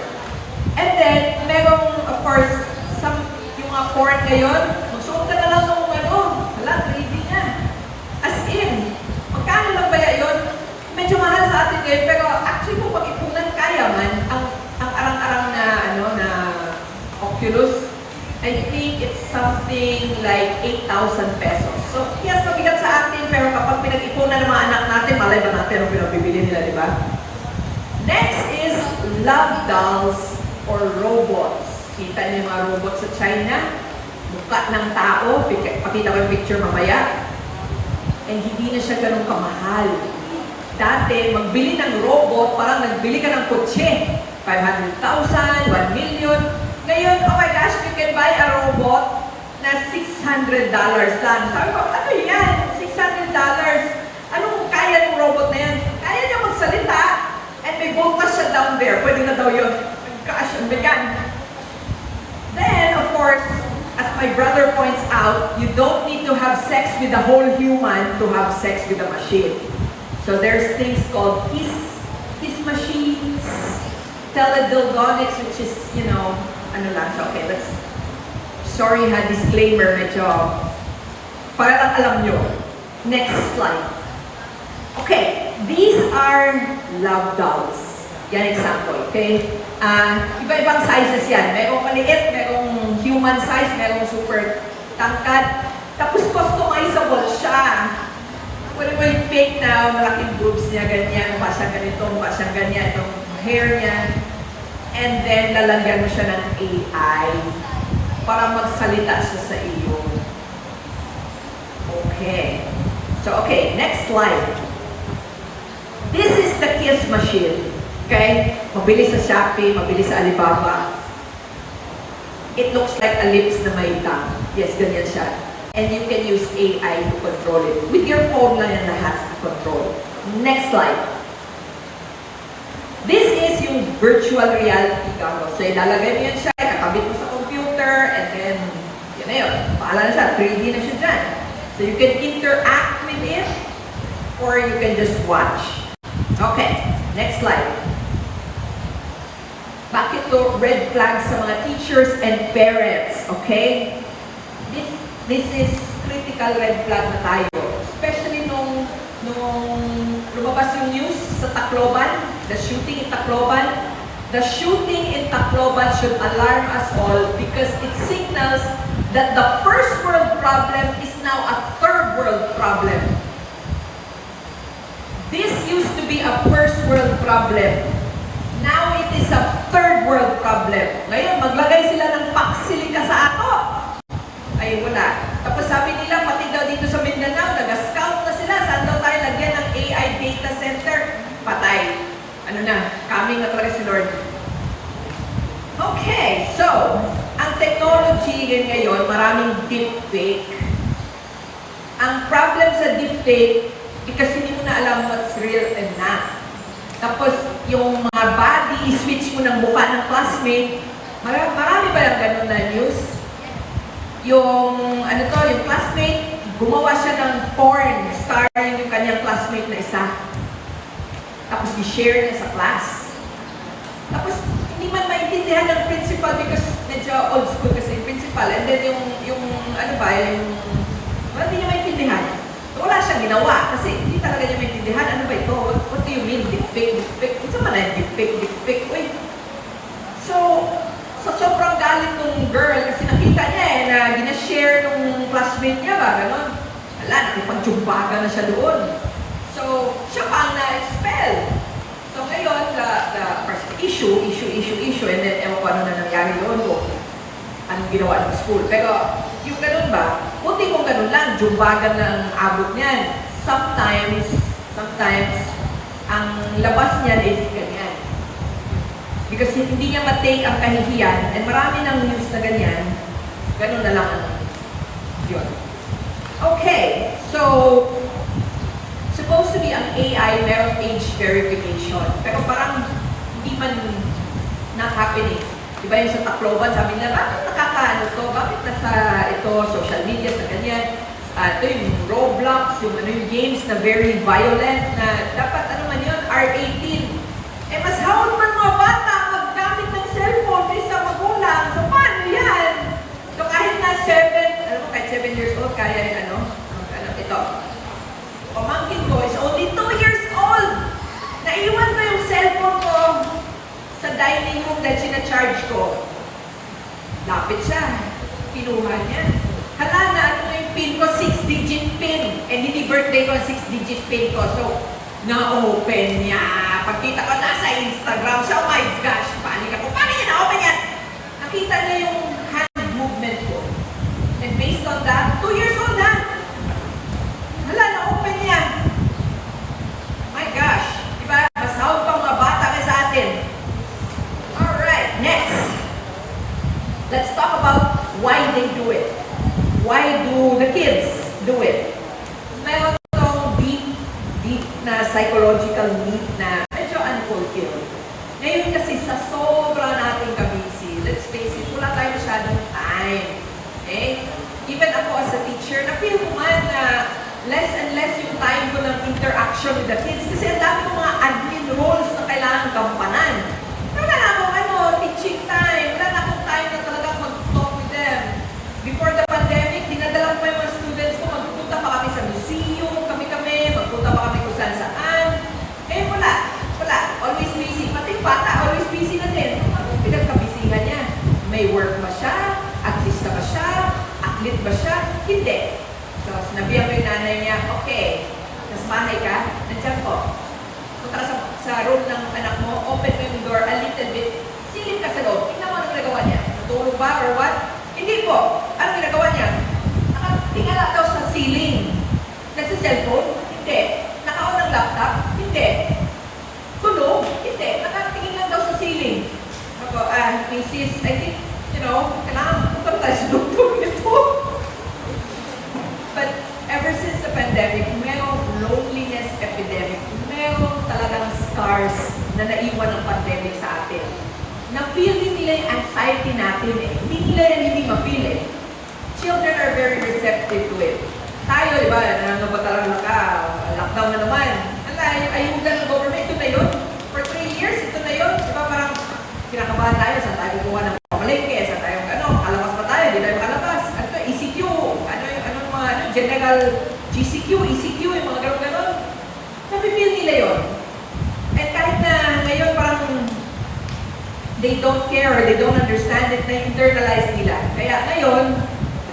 And then, merong, of course, yung mga porn ngayon, magsuot ka na lang ng wala, 3D na. As in, magkano lang ba yun? Medyo mahal sa atin ngayon, pero actually kung pag-ipunan kaya man, ang arang-arang na Oculus, I think it's something like 8,000 pesos. So, yes, mabigat sa atin, pero kapag pinag-ipunan ng mga anak natin, malay ba natin ang pinabibili nila, di ba? Next is love dolls or robots. Kita niyo yung mga robots sa China? Mukha ng tao, pakita ko yung picture mamaya. And hindi na siya ganun kamahal. Dati, magbili ng robot, parang nagbili ka ng kotse. 500,000, 1 million. Ngayon, oh my gosh, you can buy a robot na $600 lang. Sabi ko, ano yan? $600? Anong kaya ng robot na yan? Kaya niya magsalita. And may butas siya down there. Pwede na daw yun. Gosh, ang bigan. Then, of course, as my brother points out, you don't need to have sex with the whole human to have sex with a machine. So there's things called kiss machines, teledildonics, which is, ano lang. So, okay, sorry ha, disclaimer, medyo, para lang alam nyo. Next slide. Okay, these are love dolls. Yan example, okay? Iba-ibang sizes yan. Merong maliit, merong human size, merong super tangkad. Tapos customizable siya. Pwede mo yung fake na malaking boobs niya, ganyan, mukha siyang ganito, mukha siyang ganyan, yung hair niya. And then, lalagyan mo siya ng AI para magsalita siya sa iyo. Okay. So, okay, next slide. This is the kiss machine. Okay? Mabili sa Shopee, mabili sa Alibaba. It looks like a lips na may tongue. Yes, ganyan siya. and you can use AI to control it. With your phone lang yan lahat to control. Next slide. This is yung virtual reality goggles. So, ilalagay mo yan siya, ikakabit mo sa computer, and then, yun na yun. Paala na siya, 3D na siya dyan. So, you can interact with it, or you can just watch. Okay, next slide. Bakit to red flags sa mga teachers and parents, okay? This is critical red flag na tayo. Especially nung lumabas yung news sa Tacloban, the shooting in Tacloban. The shooting in Tacloban should alarm us all because it signals that the first world problem is now a third world problem. This used to be a first world problem. Now it is a third world problem. Ngayon, maglagay sila ng paksilika sa ato. Ay, wala. Tapos sabi nila, pati daw dito sa Mindanao, nag-scout na sila. Saan daw tayo lagyan ng AI data center? Patay. Ano na, coming na talaga si Lord. Okay, so, ang technology ngayon, maraming deepfake. Ang problem sa deepfake, kasi hindi mo na alam what's real and not. Tapos, yung mga body, switch mo ng mukha ng classmate. Marami ba yung ganun na news? Yung classmate, gumawa siya ng porn, starring yung kanyang classmate na isa. Tapos, i-share niya sa class. Tapos, hindi man maintindihan ng principal because medyo old school kasi yung principal. And then, hindi niya maintindihan. Wala siyang ginawa kasi hindi talaga niya maintindihan. Ano ba ito? What do you mean? Deepfake? Isa man na deepfake? Uy. So, sobrang galit nung girl kasi nakita niya na ginashare nung classmate niya ba, gano'n. Wala, nakipag-jumbaga na siya doon. So, siya pa ang na-expel. So, ngayon, the first issue, and then ewan ko ano na nangyari doon ko. Anong ginawa ng school. Pero, yung ganun ba, puti kung ganun lang, jumbagan na ang abot niyan. Sometimes, ang labas niyan is ganyan. Because hindi niya matake ang kahihiyan, and marami ng news na ganyan, ganun na lang ang yun. Okay, so, supposed to be ang AI, merong age verification. Pero parang hindi man not happening. Diba yung sa Tacloban, sabi nila, bakit nakakaano to? Bakit nasa ito, social media, sa ganyan? Ito yung Roblox, yung games na very violent, na dapat yun, R18. Eh, mas hawag man mga bata maggamit ng cellphone kaysa magulang. So, paano yan? So, kahit na 7 years old, kaya yung ito. Pamangkin ko is only 2 years old. Naiwan ko yung cellphone ko sa dining room dahil sinacharge ko. Lapit siya. Pinuha niya. Hala na, yung pin ko, 6-digit pin. And hindi birthday ko, 6-digit pin ko. So, na-open niya. Pagkita ko, nasa Instagram. So, oh my gosh, panik ako. Paano niya na-open yan? Nakita niya yung hand movement ko. And based on that, 2 years old na. Hala, na-open niya. My gosh. Diba? Mas hawag pang mga bata kaya sa atin. Next, let's talk about why they do it. Why do the kids do it? Meron itong deep na psychological need na medyo unfulfilled. Ngayon kasi sa sobra nating kabisi, let's face it, wala tayo masyadong time. Okay? Even ako as a teacher, na-feel ko man na less and less yung time ko ng interaction with the kids kasi ang dami ng mga admin roles na kailangan gampanan. Wala na akong teaching time. Wala na akong time na talagang mag-talk with them. Before the pandemic, dinadala ko yung mga students ko, magpupunta pa kami sa museum, magpunta pa kami kung saan. Eh, wala. Always busy. Pati bata, always busy na din. Anong pinagkabisihan niya? May work ba siya? Artista ba siya? Athlete ba siya? Hindi. So, sinabihan ko yung nanay niya, okay, nasa bahay ka, nandiyan po. Punta ka sa room ng anak mo, open mo yung door a little bit, silip ka sa loob. Tingnan mo anong ginagawa niya. Natulog ba or what? Hindi po. Anong ginagawa niya? Nakatingala daw sa ceiling. Nagsa-cellphone? Hindi. Naka-on ng laptop? Hindi. Tulog? Hindi. Nakatingin lang daw sa ceiling. Ako, Mrs. I think, kailangan punta tayo sa doktor nito. are very receptive to it. Tayo, di ba, nangangabatarang ka, lockdown na naman. Ayudan ng government, ito na yun. For 3 years, ito na yun. Di ba, parang kinakabahan tayo, saan tayo kukuha ng pamalengke, saan tayo, kalabas pa tayo, di tayo makalabas. Ano to, ECQ, general GCQ, ECQ, yung mga ganon-ganon. Nafe-feel nila yun. And kahit na ngayon parang they don't care or they don't understand it, na-internalize nila. Kaya ngayon,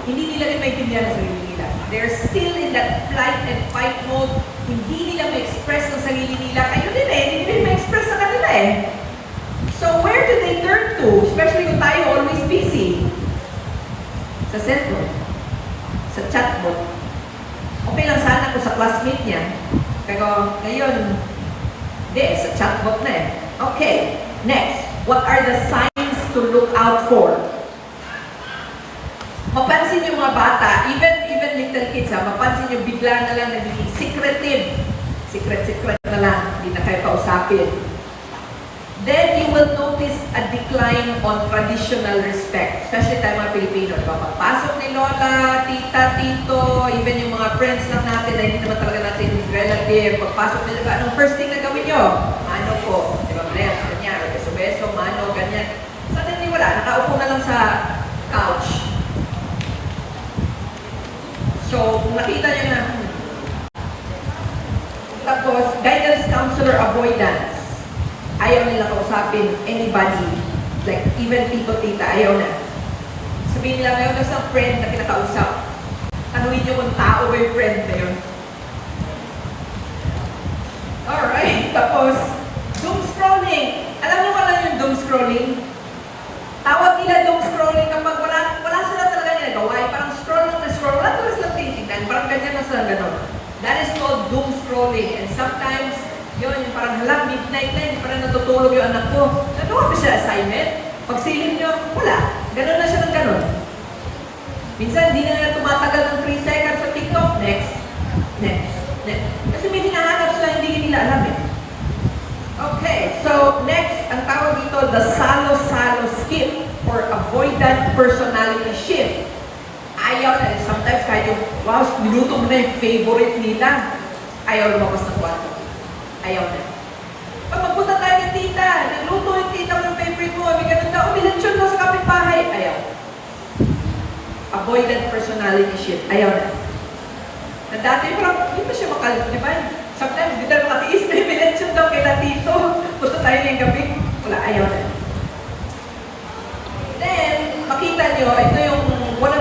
hindi nila rin maintindihan ang sarili nila. They're still in that flight and fight mode. Hindi nila ma-express ang sarili nila. Kayo din hindi rin ma-express sa kanila So where do they turn to? Especially kung tayo always busy. Sa cellphone. Sa chatbot. Okay lang sana kung sa classmate niya. Pero ngayon, sa chatbot na Okay, next. What are the signs to look out for? Mapansin yung mga bata, even little kids mapansin yung bigla na lang nagiging secretive. Secret na lang, hindi na kayo kausapin. Then you will notice a decline on traditional respect. Especially tayo mga Pilipino. Diba? Pagpasok ni Lola, Tita, Tito, even yung mga friends lang natin na hindi naman talaga natin relative. Pagpasok nila, anong first thing na gawin nyo? Mano po. Diba, bless, ganyan. Beso-beso, mano, ganyan. Suddenly wala, nakaupo na lang sa couch. So, kung nakita nyo na, tapos, guidance counselor avoidance. Ayaw nila kausapin anybody, like even tito, tita, ayaw na. Sabihin nila ngayon, kasi ang friend na kinakausap. Tanungin nyo kung tao ba yung friend na yun. Alright, tapos, doom scrolling. Alam nyo kung ano yung doom scrolling? Tawag nila doom scrolling kapag wala sila talaga ginagawa. Parang scroll lang na scroll. Wala talaga silang tinitignan. Parang ganyan na sila gano'n. That is called doom scrolling. And sometimes, yun, yung parang halang, midnight na, hindi pa rin natutulog yung anak ko. Nagawa ba siya assignment? Pagsilip nyo, wala. Ganon na siya ng ganon. Minsan, hindi na nga tumatagal ng 3 seconds sa TikTok. Next. Kasi may hinahanap sila, hindi nila alam Okay, so next, ang tawag dito, the salo-salo skip or avoidant personality shift. Ayaw na, sometimes kahit yung, wow, minuto mo na yung favorite nila. Ayaw lumabas ng kwarto. Ayaw na. Pag magpunta tayo ng tita, nagluto yung tita ng favorite mo, may ganun daw, umilansyon daw sa kapitbahay. Ayaw. Avoidant personality shift. Ayaw na. Na dati, parang, hindi pa siya di ba? Sometimes, hindi tayo makatiis na umilansyon daw kay tito. Punta tayo ngayong gabi. Wala, ayaw na. Then, makita nyo, ito yung one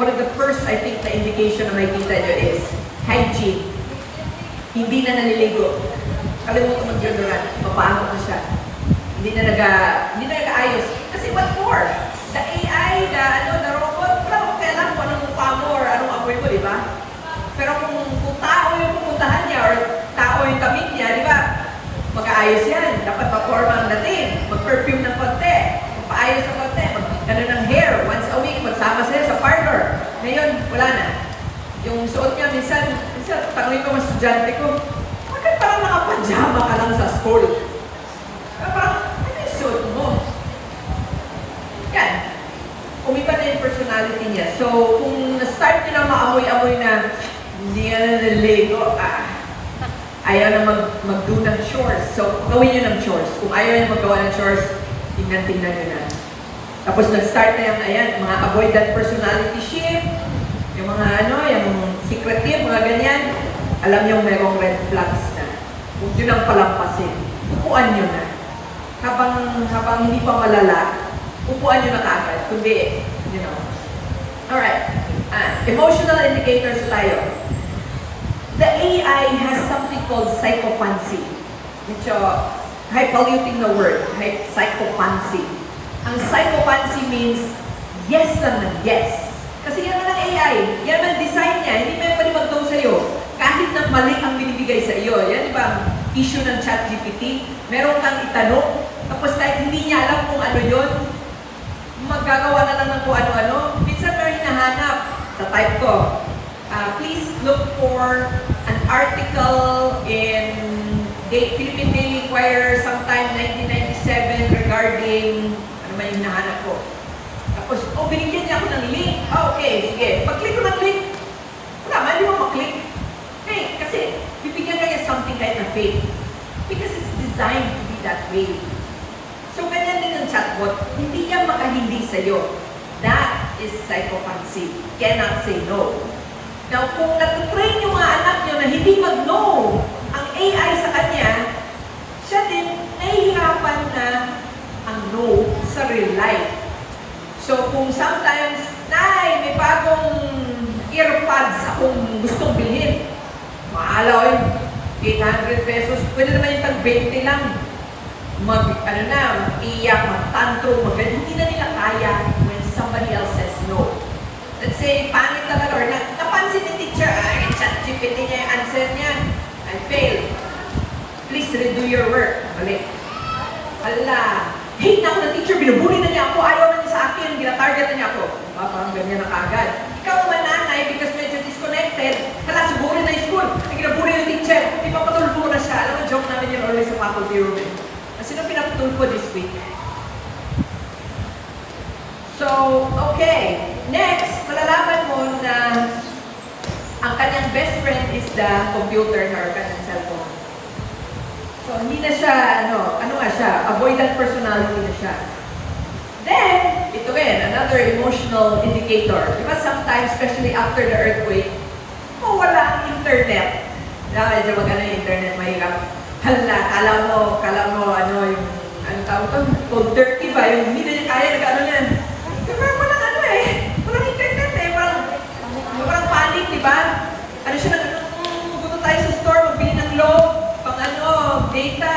of the first, I think, na indication na makikita nyo is hygiene. Hindi na naliligo. Kalimutan mag-deodorant. Mapaano na siya. Hindi na nag-aayos. Kasi what for? The AI, the robot, wala kung kailan kung anong mukha mo or anong amoy mo, di ba? Pero kung tao yung pupuntahan niya or tao yung kamit niya, di ba? Mag-aayos yan. Dapat ma-forma ang dating. Mag-perfume ng konti. Magpaayos ng konti. Mag-ano ng hair. Once a week, magsama sila sa parlor. Ngayon, wala na. Yung suot niya, minsan tanongin ko mga estudyante ko, bakit parang nakapajama ka lang sa school? Parang, ano yung suot mo? Yan. Umiba na yung personality niya. So, kung na-start niyo na maamoy-amoy na hindi na naliligo, ayaw na mag-do ng chores. So, gawin niyo ng chores. Kung ayaw niyo magawa ng chores, tingnan niyo na. Tapos nag-start na yung mga avoidant personality shift, yung mga yung secretive, mga ganyan, alam niyo mayroong red flags na. Huwag nyo nang palampasin. Upuan nyo na. Habang hindi pa malala, upuan nyo na kagad. Kundi, Alright. Emotional indicators tayo. The AI has something called psychophancy. Medyo polluting the word. Psychophancy. Ang psychophancy means yes naman, yes. Kasi yan naman ang AI. Yan naman design niya. Hindi may pwede mag-down sa'yo. Kahit na mali ang binibigay sa iyo. Yan, di ba, issue ng ChatGPT. Meron kang itanong. Tapos kahit hindi niya alam kung ano yun, maggagawa na lang ng kung ano-ano. Minsan meron hinahanap. Sa type ko, please look for an article in Philippine Daily Inquirer sometime 1997 regarding ano man yung hinahanap ko. Tapos, binigyan niya ako ng link. Okay, sige. Pag-click ko ng click, wala, mali mo mag-click. Okay, kasi bibigyan ka niya something kahit na fake. Because it's designed to be that way. So, ganyan din ang chatbot. Hindi yan makahindi sa'yo. That is psychopathy. Cannot say no. Now, kung natutrain yung mga anak nyo na hindi mag-no ang AI sa kanya, siya din nahihirapan na ang no sa real life. So, kung sometimes, Nay, may bagong earpods akong gustong bilhin. Maalaw yun. 800 pesos. Pwede naman yung tag-20 lang. Iyak, mag-tantrum, hindi na nila kaya when somebody else says no. Let's say, pangit talaga, or napansin ni teacher, ay, ChatGPT niya yung answer niya. I failed. Please redo your work. Balik. Hala. Hate na ako ng teacher, binubuli na niya ako, ayaw na niya sa akin, ginatarget na niya ako. Parang ganyan na kagad. Ikaw naman nanay, because medyo disconnected, hala, suburin na yung school. Ang ginabuli ng teacher, ipapatulpo na siya. Alam mo, joke namin yun always sa faculty room. Sino pinapatulpo this week? So, okay. Next, malalaman mo na ang kanyang best friend is the computer or kanyang cellphone. So, hindi na siya, ano nga siya, avoidant personality na siya. Then, ito rin, another emotional indicator. Diba sometimes, especially after the earthquake, wala ang internet. Medyo magana yung internet, mahirap. Hala, kala mo, yung, tawag ito, cold turkey ba? Yung hindi na niya kaya, nag-ano niyan. Parang walang internet parang panic, di ba? Ano siya, gusto tayo sa store, magbili ng load, pang data.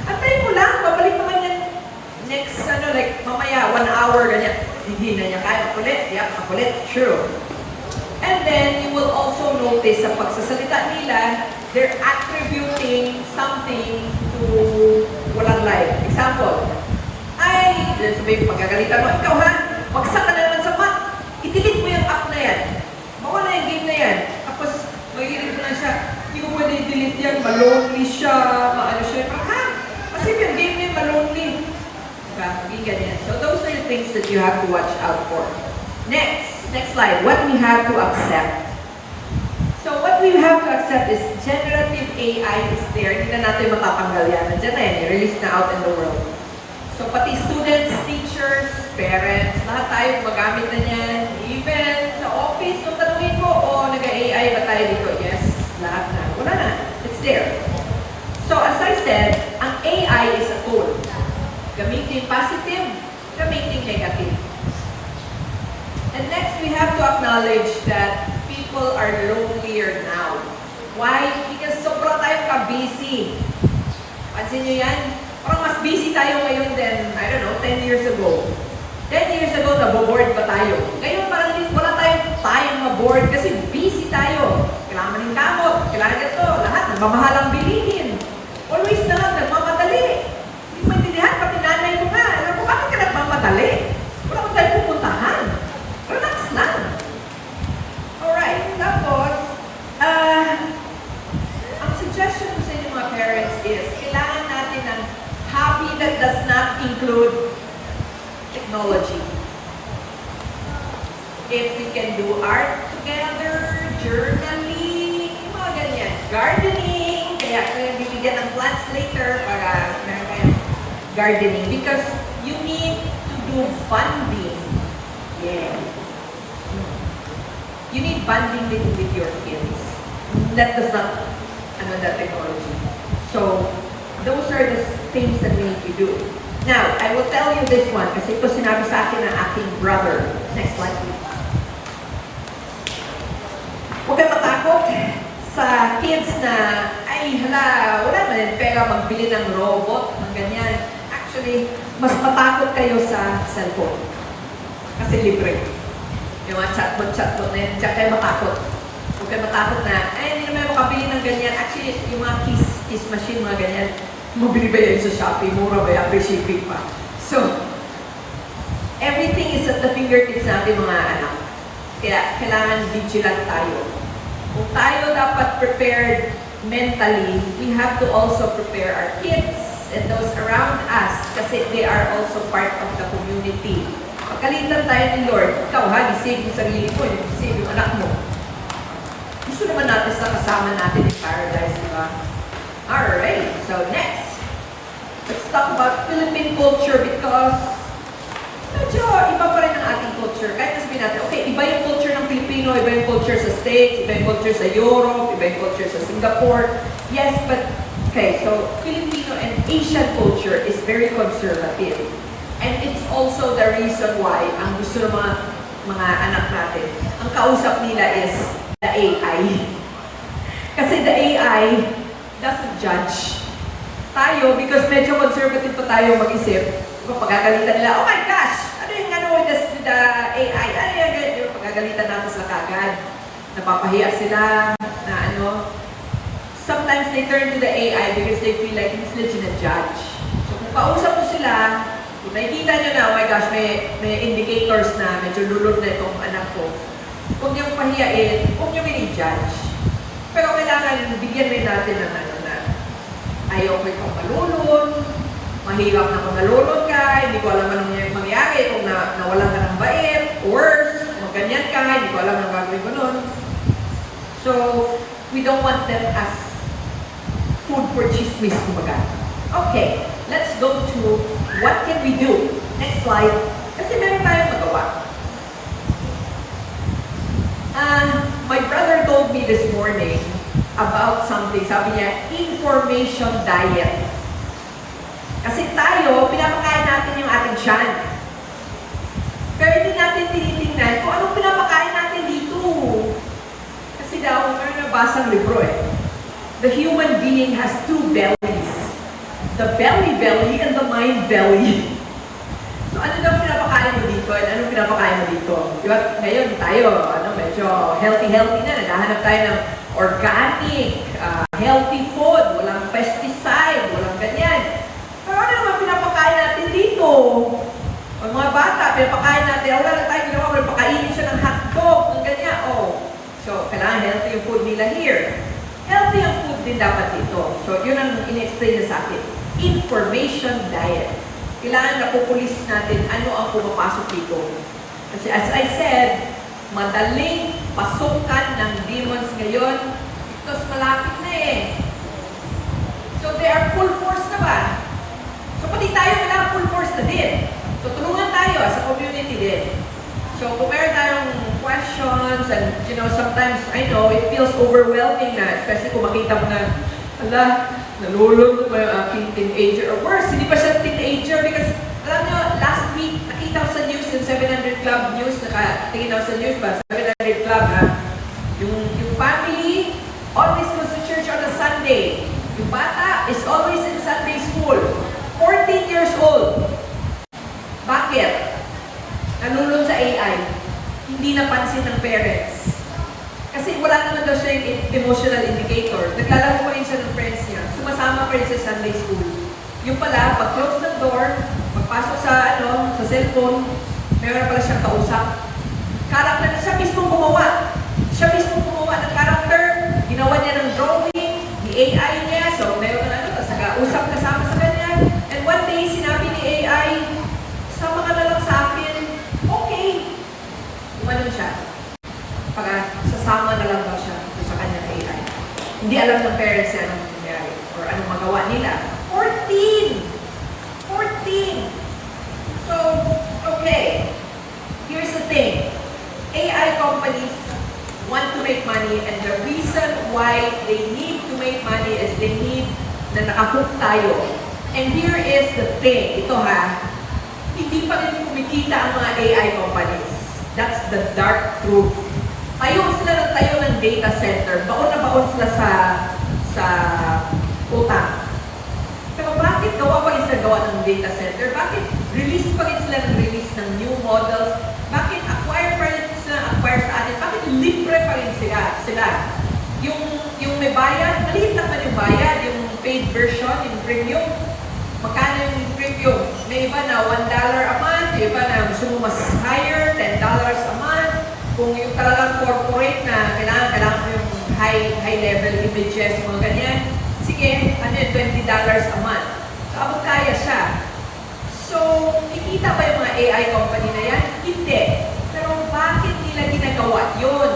Antayin mo lang, babalik naman yan next, mamaya, 1 hour, ganyan. Hindi na niya kaya, makulit, makulit, true. And then, you will also notice sa pagsasalita nila, they're attributing something to walang life. Example, sabi, pagkagalitan mo, ikaw ha, magsak ka na naman sa mat. I-delete mo yung app na yan. Mawala yung game na yan. Tapos, magigilig ko na siya, hindi ko pwede i-delete yan, malonely siya, maano siya. Ha? Kasi yung game na yun, malonely. Diba? Hindi ganyan. So, those are the things that you have to watch out for. Next slide. What we have to accept. So what we have to accept is generative AI is there. Hindi na natin matatanggal yan. Nandiyan na yan. Released na out in the world. So pati students, teachers, parents, lahat tayo magamit na yan. Even sa office, kung tanungin ko, nag-AI ba tayo dito? Yes, lahat na. Wala na. It's there. So as I said, ang AI is a tool. Gamitin positive, gamitin negative. And next, we have to acknowledge that people are lonelier now. Why? Because sobra tayo ka-busy. Pansin nyo yan? Parang mas busy tayo ngayon than, 10 years ago. 10 years ago, naboboard pa tayo. Ngayon, parang wala tayong maboard kasi busy tayo. Kailangan ng kamot, kailangan ito, lahat, nagmamahalang bilihin. Always na lang, nagmamadali. Hindi ko maintindihan, pati nanay ko nga. Alam ko, bakit ka nagmamadali? Wala ko tayo pupuntahan. Relax lang. Alright, tapos, ang suggestion ko sa inyo mga parents is, kailangan natin ng hobby that does not include technology. If we can do art together, journaling, mga ganyan, gardening, kaya bibigyan ng plants later para meron kayong gardening because you need to do bonding. Yeah. You need bonding with your kids. That does not, that technology. So, those are the things that we need to do. Now, I will tell you this one kasi ito sinabi sa akin ng aking brother. Next slide, please. Huwag kayo matakot sa kids na, wala man pera magbili ng robot, ng ganyan. Actually, mas matakot kayo sa cellphone. Kasi libre. Yung mga chatbot na yun, diyan kayo matakot. Huwag kayo matakot na, hindi naman makabili ng ganyan. Actually, yung mga kiss machine, mga ganyan, mabili ba yan sa Shopee? Mura ba yan? Free shipping pa. So, everything is at the fingertips natin mga anak. Kaya, kailangan vigilant tayo. Kung tayo dapat prepared mentally, we have to also prepare our kids and those around us kasi they are also part of the community. Pagkalitan tayo ni Lord, ikaw ha, i-save yung sarili mo, i-save yung anak mo. Gusto naman natin sa kasama natin in paradise, di ba? Alright, so next. Let's talk about Philippine culture because medyo iba pa rin ang ating culture. Kahit sabihin natin, okay, iba yung culture ng Pilipino, iba yung culture sa States, iba yung culture sa Europe, iba yung culture sa Singapore. Yes, but, okay, so Filipino and Asian culture is very conservative. And it's also the reason why ang gusto ng mga anak natin, ang kausap nila is the AI. Kasi the AI doesn't judge. Tayo, because medyo conservative pa tayo mag-isip, pagkagalitan nila, oh my gosh, ano yung ano with the AI? Ano yung pagkagalitan natin sila kagad? Napapahiya sila na ano. Sometimes they turn to the AI because they feel like it's legitimate judge. So kung kausap mo sila, kung nakikita nyo na, oh my gosh, may indicators na medyo lulod na itong anak ko, huwag niyong pahiyain, huwag niyong i-judge. Pero kailangan bigyan rin natin ng ano na, ayaw ko itong malulod, mahirap na magalulod ka, hindi ko alam anong mangyayari kung nawalan ka ng bait, worse, magganyan ka, hindi ko alam anong gagawin ko nun. So, we don't want them as food for chismis, kumbaga. Okay, let's go to what can we do? Next slide. Kasi meron tayong magawa. My brother told me this morning about something. Sabi niya, information diet. Kasi tayo, pinapakain natin yung ating tiyan. Pero hindi natin tinitingnan kung anong pinapakain natin dito. Kasi daw, meron nabasang libro eh. The human being has two bellies. The belly belly and the mind belly. So ano daw pinapakain mo dito and anong pinapakain mo dito? Diba? Ngayon tayo, medyo healthy na. Naghahanap tayo ng organic, healthy food, walang pesticide, walang ganyan. Pero ano naman pinapakain natin dito? Ang mga bata, pinapakain natin, wala na tayo ginawa, pinapakainin siya ng hotdog, ng ganyan. Oh. So, kailangan healthy yung food nila here. Healthy ang food din dapat dito. So, yun ang in-explain na sa akin. Information diet. Kailangan napupulis natin ano ang pumapasok dito. Kasi as I said, madaling pasukan ng demons ngayon because malapit na eh. So, they are full force na ba? So, pati tayo kailangan full force na din. So, tulungan tayo sa community din. So, kung meron tayong questions and, sometimes, I know, it feels overwhelming na, especially kung makita mo na, ala, nalulog ba yung aking teenager? Or worse, hindi pa siya teenager because, alam nyo, last week, nakita ko sa news, yung 700 Club News, nakatingin ako sa news ba? 700 Club, ha? Yung family always goes to church on a Sunday. Yung bata is always in Sunday school. 14 years old. Bakit? Nalulod sa AI. Hindi napansin ng parents. Kasi wala naman daw siya yung emotional indicator. Naglalaro pa rin siya ng friends niya. Sumasama pa rin sa Sunday school. Yung pala, pag-close ng door, pagpasok sa cellphone, meron pala siyang kausap. Character na siya mismong gumawa. Siya mismong gumawa ng character. Ginawa niya ng drawing, the AI niya. So, meron na tapos nag-usap kasama sa kanya. And one day, sinabi ni AI, sama ka na lang sa akin. Okay. Umanon siya. Sasama na lang daw siya sa kanyang AI. Hindi alam ng parents niya anong nangyari or anong magawa nila. 14! 14! So, okay. Here's the thing. AI companies want to make money and the reason why they need to make money is they need na nakahook tayo. And here is the thing. Ito ha. Hindi pa rin kumikita ang mga AI companies. That's the dark truth. Tayo sila ng tayo ng data center. Baon na baon sila sa utang. Pero bakit gawa pa rin sila gawa ng data center? Bakit release pa rin sila ng release ng new models? Bakit acquire pa rin sila acquire sa atin? Bakit libre pa rin sila? Yung may bayad, maliit lang man yung bayad, yung paid version, yung premium. Magkano yung premium? May iba na $1 a month, yung iba na gusto mo mas higher, $10 a month. Kung yung talagang corporate na kailangan mo yung high level images, mga ganyan, sige, $20 a month. So, abot kaya siya. So, Kikita ba yung mga AI company na yan? Hindi. Pero bakit nila ginagawa yun?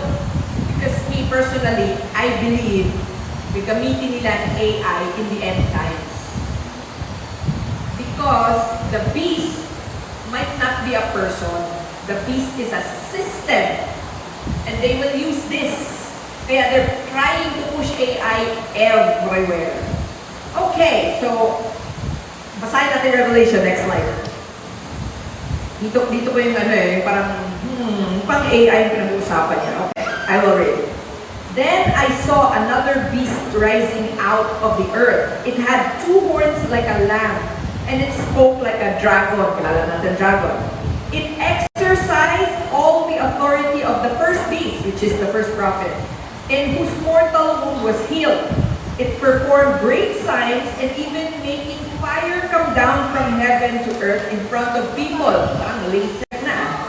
Because me personally, I believe gagamitin nila ang AI in the end times. Because the beast might not be a person. The beast is a system. And they will use this. Kaya they're trying to push AI everywhere. Okay, so, basahin natin Revelation, next slide. Dito ko yung ano yung parang, pang AI yung pinag-uusapan niya. Okay, I will read. Then I saw another beast rising out of the earth. It had two horns like a lamb, and it spoke like a dragon. Kilala natin dragon. It exercised all the authority of the first beast, which is the first prophet, and whose mortal wound was healed. It performed great signs and even making fire come down from heaven to earth in front of people. Parang laser na.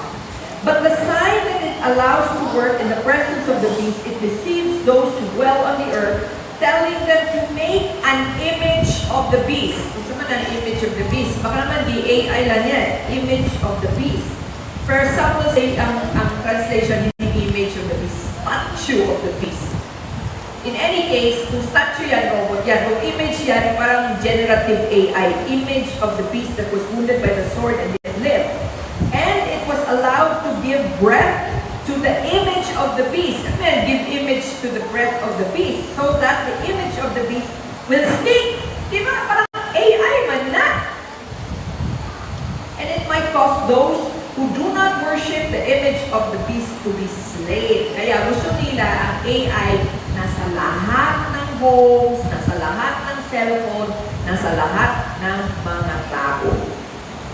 But the sign that it allows to work in the presence of the beast, it deceives those who dwell on the earth, telling them to make an image of the beast. Kung saan an image of the beast? Baka naman di AI lang yan. Image of the beast. For some will say, ang translation, hindi image of the beast. Statue of the beast. In any case, kung statue yan, robot yan, kung image yan, parang generative AI. Image of the beast that was wounded by the sword and didn't live. And it was allowed to give breath to the image of the beast. And then give image to the breath of the beast so that the image of the beast will speak. Diba? Parang AI man na. And it might cause those who do not worship the image of the beast to be slain. Kaya gusto nila ang AI nasa lahat ng homes, nasa lahat ng cellphone, nasa lahat ng mga tao.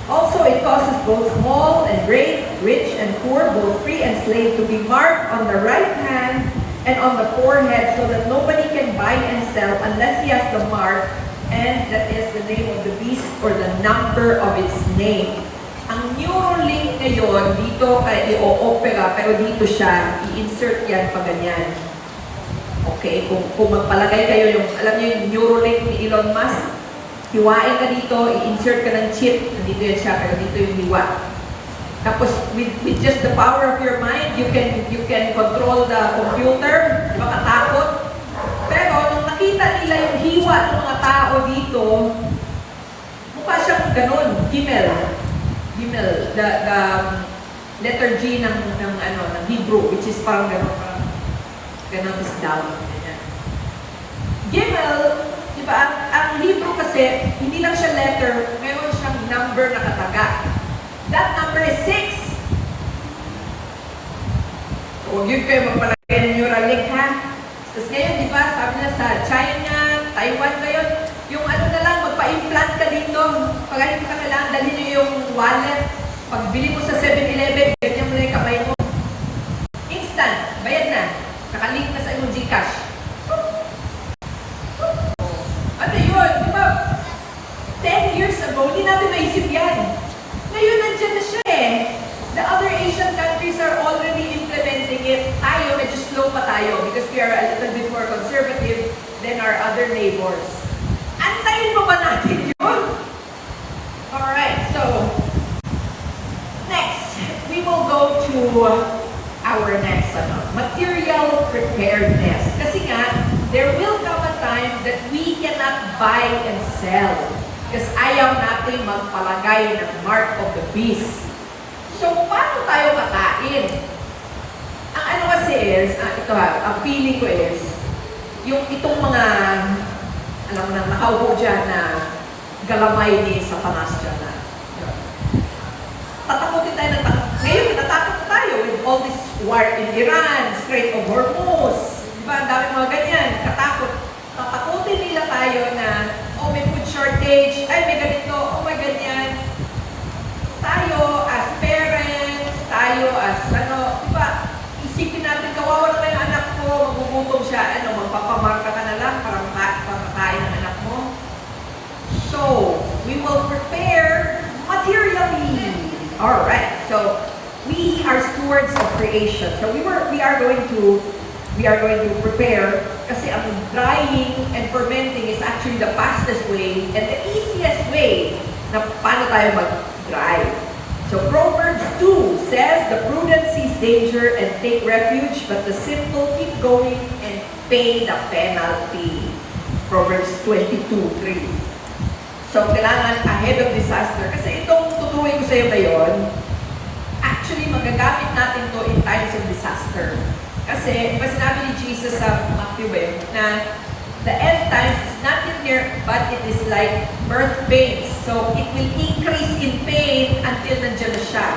Also, it causes both small and great, rich and poor, both free and slave, to be marked on the right hand and on the forehead so that nobody can buy and sell unless he has the mark, and that is the name of the beast or the number of its name. Ang Neuralink ngayon, dito kay i-opera, pero dito siya, i-insert yan pa ganyan. Okay, kung magpalagay kayo yung, alam niyo yung Neuralink ni Elon Musk, hiwain ka dito, i-insert ka ng chip, nandito yan siya, pero dito yung hiwa. Tapos, with just the power of your mind, you can control the computer, di ba katakot? Pero, nung nakita nila yung hiwa ng mga tao dito, mukha siyang ganun, Gimel, the letter G ng Hebrew, which is parang ganun is down. Gimel, diba, ang Hebrew kasi, hindi lang siya letter, mayroon siyang number na kataga. That number is 6. So, huwag yun kayo magpalagay ng Neuralink, ha? Tapos ngayon, di ba, sabi na sa China, Taiwan ngayon, yung ano na lang, magpa-implant ka dito. Pag ano ka na lang, dali nyo yung wallet. Pag bili mo sa 7-Eleven, ganyan mo na yung kamay mo. Instant, bayad na. Nakalink na sa imong Gcash. Ano yun? Di ba? 10 years ago, hindi natin naisip yan. Ngayon, nandiyan na siya eh. The other Asian countries are already implementing it. Tayo, medyo slow pa tayo because we are a little bit more conservative than our other neighbors. Antayin pa ba natin yun? Alright, so, next, we will go to our next material preparedness. Kasi nga, there will come a time that we cannot buy and sell. Kasi ayaw natin magpalagay ng mark of the beast. So, paano tayo kakain? Ang ano kasi is, ito ang feeling ko is, yung itong mga, alam mo na, nakaupo dyan na galamay ni Satanas dyan na. Tatakutin tayo ng takot. Ngayon, natatakot tayo with all this war in Iran, Strait of Hormuz. Diba? Ang dami mga ganyan. Tatakutin nila tayo na, oh, may food shortage, ay, may ganito, oh, may ganyan. Tayo, as parents, tayo, as diba, isipin natin, kawawa na yung anak ko, magugutom siya, magpapamarka ka na lang para makakain ng anak mo. So, we will prepare materially. Alright, so, we are stewards of creation. So, we are going to prepare kasi ang drying and fermenting is actually the fastest way and the easiest way na paano tayo thrive. So Proverbs 2 says, the prudent sees danger and take refuge, but the simple keep going and pay the penalty. Proverbs 22:3. So kailangan ahead of disaster. Kasi itong tuturuin ko sa iyo ngayon, actually magagamit natin to in times of disaster. Kasi, diba sinabi ni Jesus sa Matthew na the end times is not in here, but it is like birth pains. So, it will increase in pain until nandiyan na siya.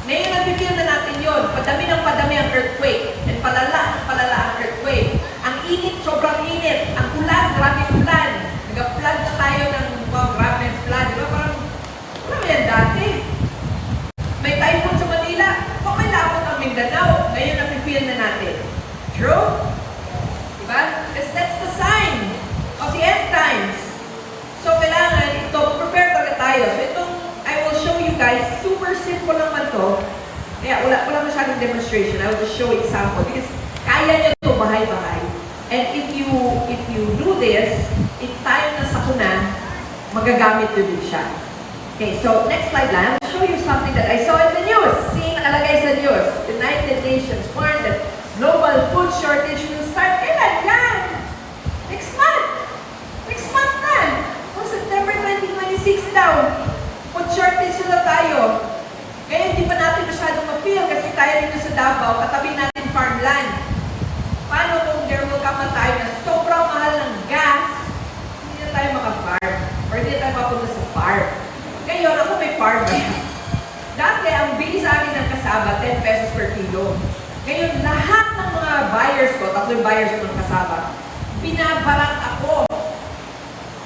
Ngayon, nag-feel na natin yun. Padami ng padami ang earthquake. And palala ang earthquake. Ang init, sobrang init. Ang ulan, grabe ulan. Nag-flood na tayo ng grabe flood. Diba parang, wala mo yan dati. May typhoon sa Manila. May lapot ang Mindanao. Ngayon, nag-feel na natin. True? Diba? Because that's the sign of the end times. So, kailangan ito, prepare talaga tayo. So, itong, I will show you guys, super simple naman to. Kaya, wala masyadong demonstration. I will just show example. Because, kaya nyo ito bahay-bahay. And if you do this, in time na sakuna, magagamit nyo din siya. Okay, so, next slide lang. I'll show you something that I saw in the news. See, nakalagay sa news. United Nations warned that global food shortage will start kailan yan? Next month. Next month na. O September 2026 daw. Food shortage na tayo. Ngayon, hindi pa natin masyadong ma-feel kasi tayo dito sa Davao, katabi natin farmland. Paano kung there will come a time na sobrang mahal ng gas, hindi na tayo maka-farm. Or hindi na tayo mapunta sa farm. Ngayon, ako may farm na. Dati, ang bili sa akin ng kasama, 10 pesos per kilo. Ngayon, lahat ng mga buyers ko, tatlong buyers ko ng kasama, binabarat ako.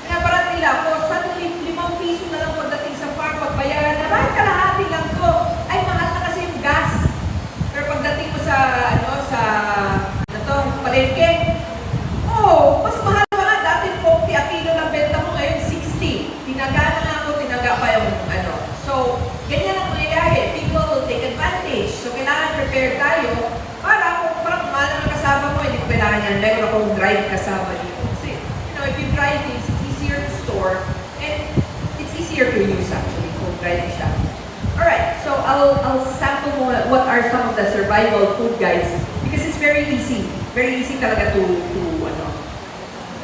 Binabarat nila ako, suddenly, 5 piso na lang pagdating sa farm, pagbayaran na, bakit kalahati lang ko? Ay, mahal na kasi yung gas. Pero pagdating mo sa, palengke, mas mahal pa nga. Dati 40 a kilo lang benta mo, ngayon 60. Tinaga na nga ako, tinaga pa yung So, ganyan ang mangyayari. People will take advantage. So, kailangan prepare tayo para kung parang mahal na kasama mo, hindi ko kailangan yan. Meron akong drive kasama dito. Kasi, if you drive things, it's easier to store and it's easier to use actually kung drive siya. Alright, so I'll sample mo what are some of the survival food guides because it's very easy. Very easy talaga to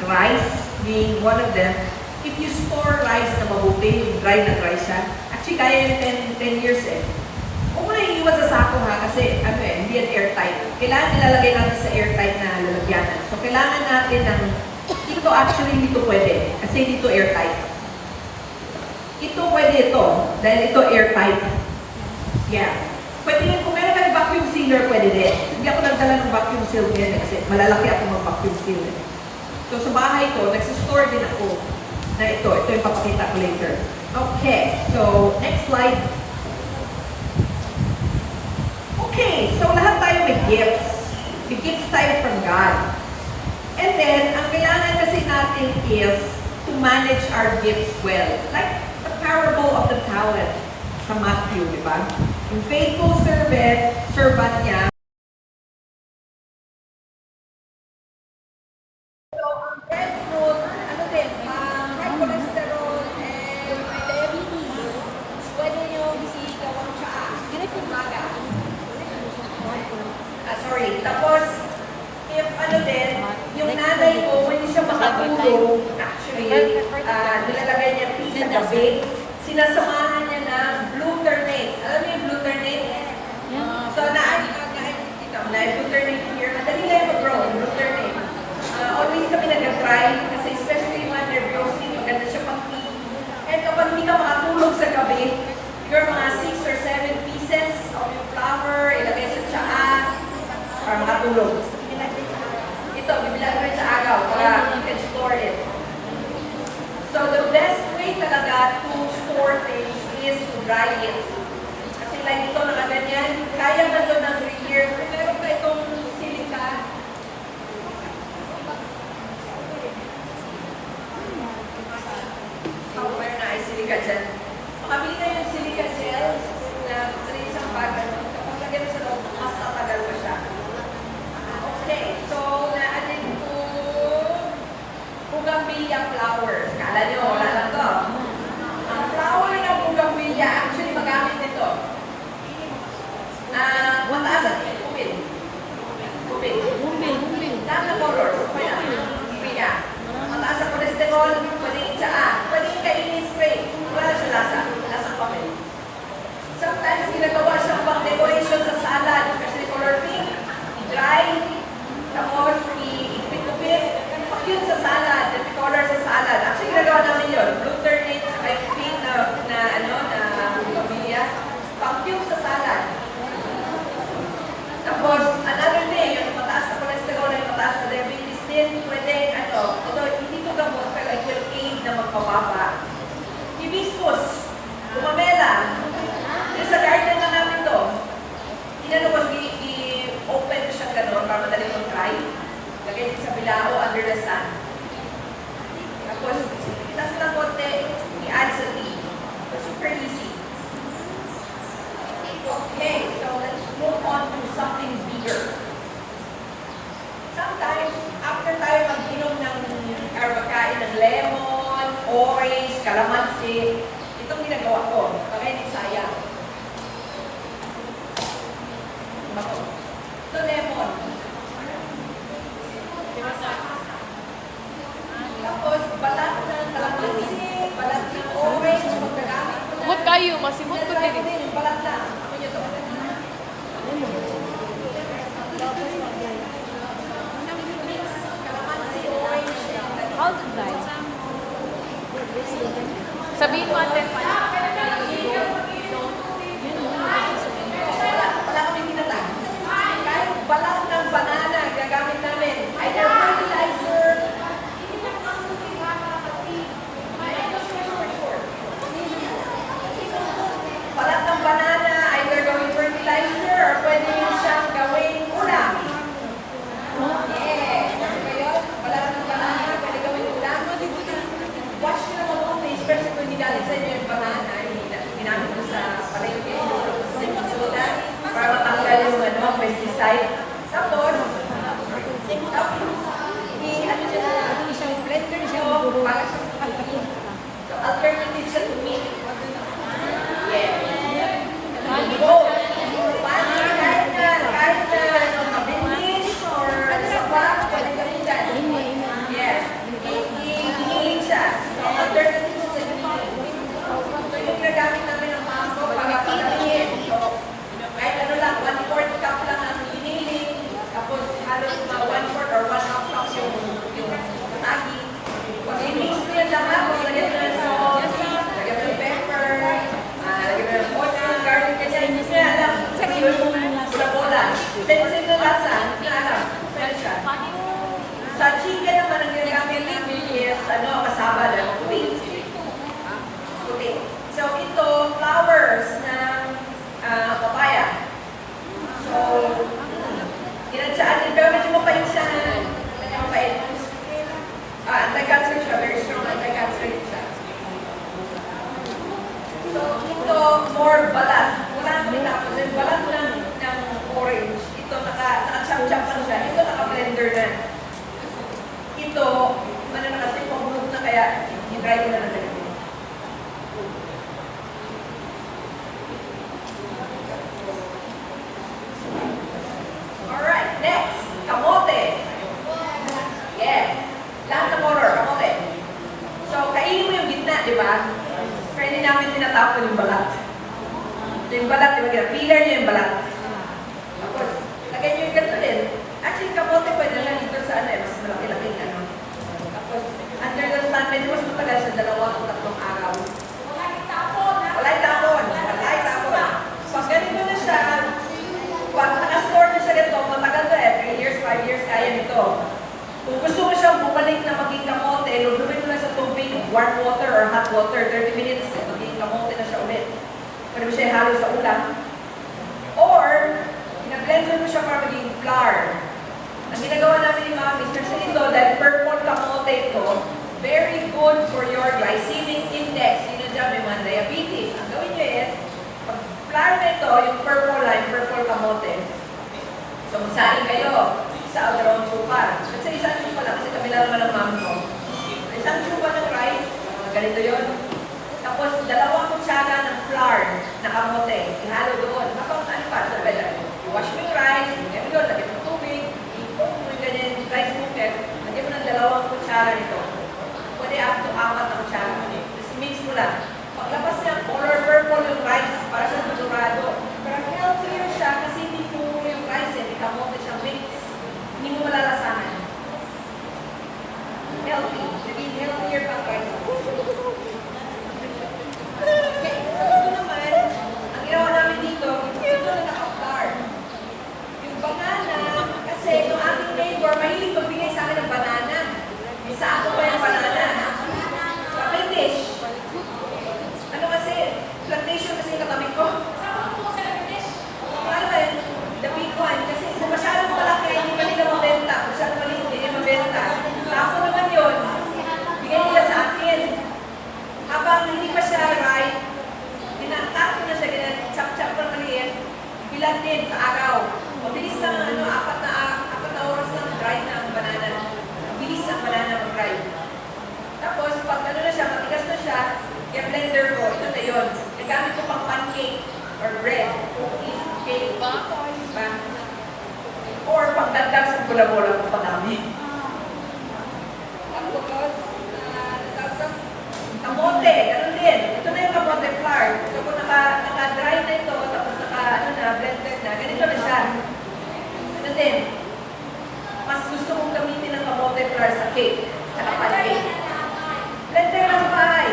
rice being one of them. If you store rice na mabuti, yung dry na dry siya, actually kaya yung 10 years eh. Huwag mo na iiwan sa sako ha, kasi hindi yan airtight. Kailangan nilalagay natin sa airtight na lalagyanan. So kailangan natin ng, ito actually dito pwede, kasi dito airtight. Ito pwede ito, dahil ito airtight. Yeah. Pwede rin, kung meron kayo vacuum sealer, pwede din. Hindi ako nagdala ng vacuum seal din kasi malalaki ako mag-vacuum seal. So sa bahay ko, nagsistore din ako na ito yung papakita ko later. Okay, so next slide. Okay, so lahat tayo may gifts. May gifts tayo from God. And then, ang kailangan kasi natin is to manage our gifts well. Like the parable of the talent sa Matthew, di ba? Yung faithful servant niya. So, ang breadfruit, high cholesterol and diabetes. Pwede nyo gawang tsaa. Umaga. Sorry. Tapos, if yung nanay ko, hindi siya makatulog, actually, nilalagay niya tea sa gabi, sinasamahan niya ng glutamate. Alam niyo yung glutamate? So, glutamate here. Madali lang yung mag-grow, glutamate. Always kami nag-try, kasi especially yung nervyosis, maganda siya pang tea. And kapag hindi ka makatulog sa gabi, siguro mga 6 or 7 pieces of yung flour, ilagay sa tsaa, para makatulog. Ito, bibilang rin sa agaw para you can store it. So the best way talaga to store things Mataas at kupil. Kupil. Lahat ng colors. Okay na. Okay na. Mataas ang cholesterol, pwedeng itsaan. Pwedeng kainin straight. Wala siya lasa. Lasang papel. Sometimes ginagawa siyang pang decoration sa salad. Especially color pink. Dry. Tapos i-ipit-upit. Pag-yun sa salad. Color sa salad. Actually ginagawa namin yun. Blue turnip, like pink na pamilya. Pag-yun sa salad. Tapos, another thing, yung mataas na cholesterol, yung mataas na diabetes din, pwede, although hindi ko gamot, pero it will aid na magpababa. Hibiscus, umamela, yung sa garden na namin to, inano ko, i-open ko siyang gano'n para madali kong try. Lagay din sa bilao under the sun. Tapos, itas lang konti, i-add sa tea. So, super easy. Okay, so let's move on to something bigger. Sometimes, after tayo mag-inom ng magkain ng lemon, orange, calamansi, itong ginagawa ko, kaya hindi sayang. Ito lemon. Tapos, balat ng calamansi, balat ng orange, pagkagamit ko na. Huwag kayo, masimot ko din. Yung balat lang. Ako nyo to. Calamansi, orange. How did that? Sabihin mo ate. Wala kami pinatag. Kahit balat ng banana, gagamit namin. Either fertilizer, balat ng banana, either gawing fertilizer, or pwede nyo siyang gawing ulam. Yeah. Ano yun? Balat ng banana, pwede gawing ulam. Watch nyo naman mabuti, especially kung hindi galing sa inyo yung banana, ginamit ko sa palengke, sa soda, para matanggal yung pesticide. Tapos, blender nyo, para sa so, alternative siya to meat. Yeah. Go! Kahit na mabilis or sapat, pwede kami dyan. Yes. Hihingin siya. So, alternative sa ginihin. So, yung ginagamit namin ng mango, pagkakagin. So, kahit ano lang, 1/4 cup lang ang hinihiling. Tapos, halos mga 1/4 or 1/2 cup yung tagi. Pag i-mix mo yan lahat, lagyan mo ng salt, lagyan mo ng pepper, lagyan mo ng onion, garlic, ganyan. Hindi na alam. Sabi yung bola. Sensitive na lasa. Hindi na alam. Pwede siya. Sa chicken naman, ang ginagamit namin is, kasaba lang, puti. Puti. So, ito, flowers ng papaya. So, ginansyaan din. Pero medyo mapait siya. Medyo mapait. Anti-cancer siya. Very strong anti-cancer siya. So, ito, more balat. Wala kami tapos. Yung balat ng orange. Ito, naka-chop-chop lang siya. Ito, naka-blender na. Ito, na kasi pag-move na kaya, i-dry ko na lang. Alright, next. Kamote. Yeah. Lahat ng color, kamote. So, kainin mo yung gitna, di ba? Kaya hindi namin tinatapon yung balat. So, yung balat, di ba? Peeler niyo yung balat. Tapos, lagay niyo yung ganito din. Actually, kamote pwede lang dito sa mas malaki-laking Tapos, under the sun, medyo mas matagal sa 2 o 3 araw. Wala itapon. Wala itapon. Pag ganito na siya, pag naka-store na siya dito, matagal to 3 years, 5 years, kaya nito. Kung gusto mo siyang bumalik na maging kamote, lulumin mo na sa tubig, warm water or hot water, 30 minutes, maging kamote na siya ulit. Pwede mo siya ihalo sa ulam. Or, pina-blender mo siya para maging flour. Ang ginagawa namin ni Mami, especially ito, dahil purple kamote ito, very good for your glycemic index. Sino dyan may mga diabetes. Ang gawin nyo is, pag flour na ito, yung purple line, purple kamote. So, magsahin kayo sa dalawang chupa. Kasi isang chupa lang, kasi kabila naman ng mami ko. Isang chupa ng rice, ganito yun. Tapos, 2 kutsara ng flour na kamote. Ihalo doon. Habang ano pa, sa din sa araw. Mabilis lang ang apat na oras lang dry na ang banana. Mabilis ang banana mag-dry. Tapos, pag na siya, matigas na siya, yung blender ko, ito na yun. Nagamit ko pang pancake or bread, cookies, cake, diba? Or pagdagdag sa bola-bola ko padami. Tapos, kamote, ganun din. Ito na yung kamote flour. So, kung naka-dry na ito, tapos blended na, ganito na siya. Ano din, mas gusto kong gamitin ng kamote flour sa cake, sa pancake. Blender na sa bahay.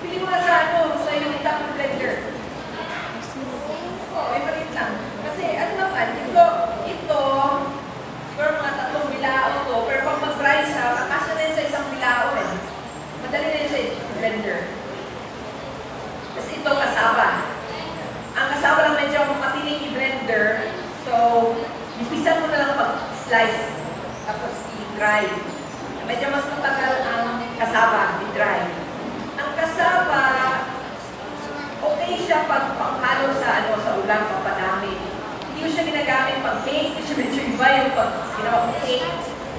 Pili mo na sa sa unit ng blender. May maliit lang. Kasi, naman, ito, siguro mga 3 bilao to, pero pag mag-dry siya, kakasya na yun sa isang bilao eh. Madali na yun sa blender. Kasi ito, kasaba. Ang kasaba lang medyo matinig i-blender, so, ipisan mo na lang pag-slice, tapos i-dry. Medyo mas matagal ang kasaba, i-dry. Ang kasaba, okay siya pag panghalo sa ulam, pagpadami. Hindi ko siya ginagamit pag cake, kasi medyo iba yung pag ginawa kong cake.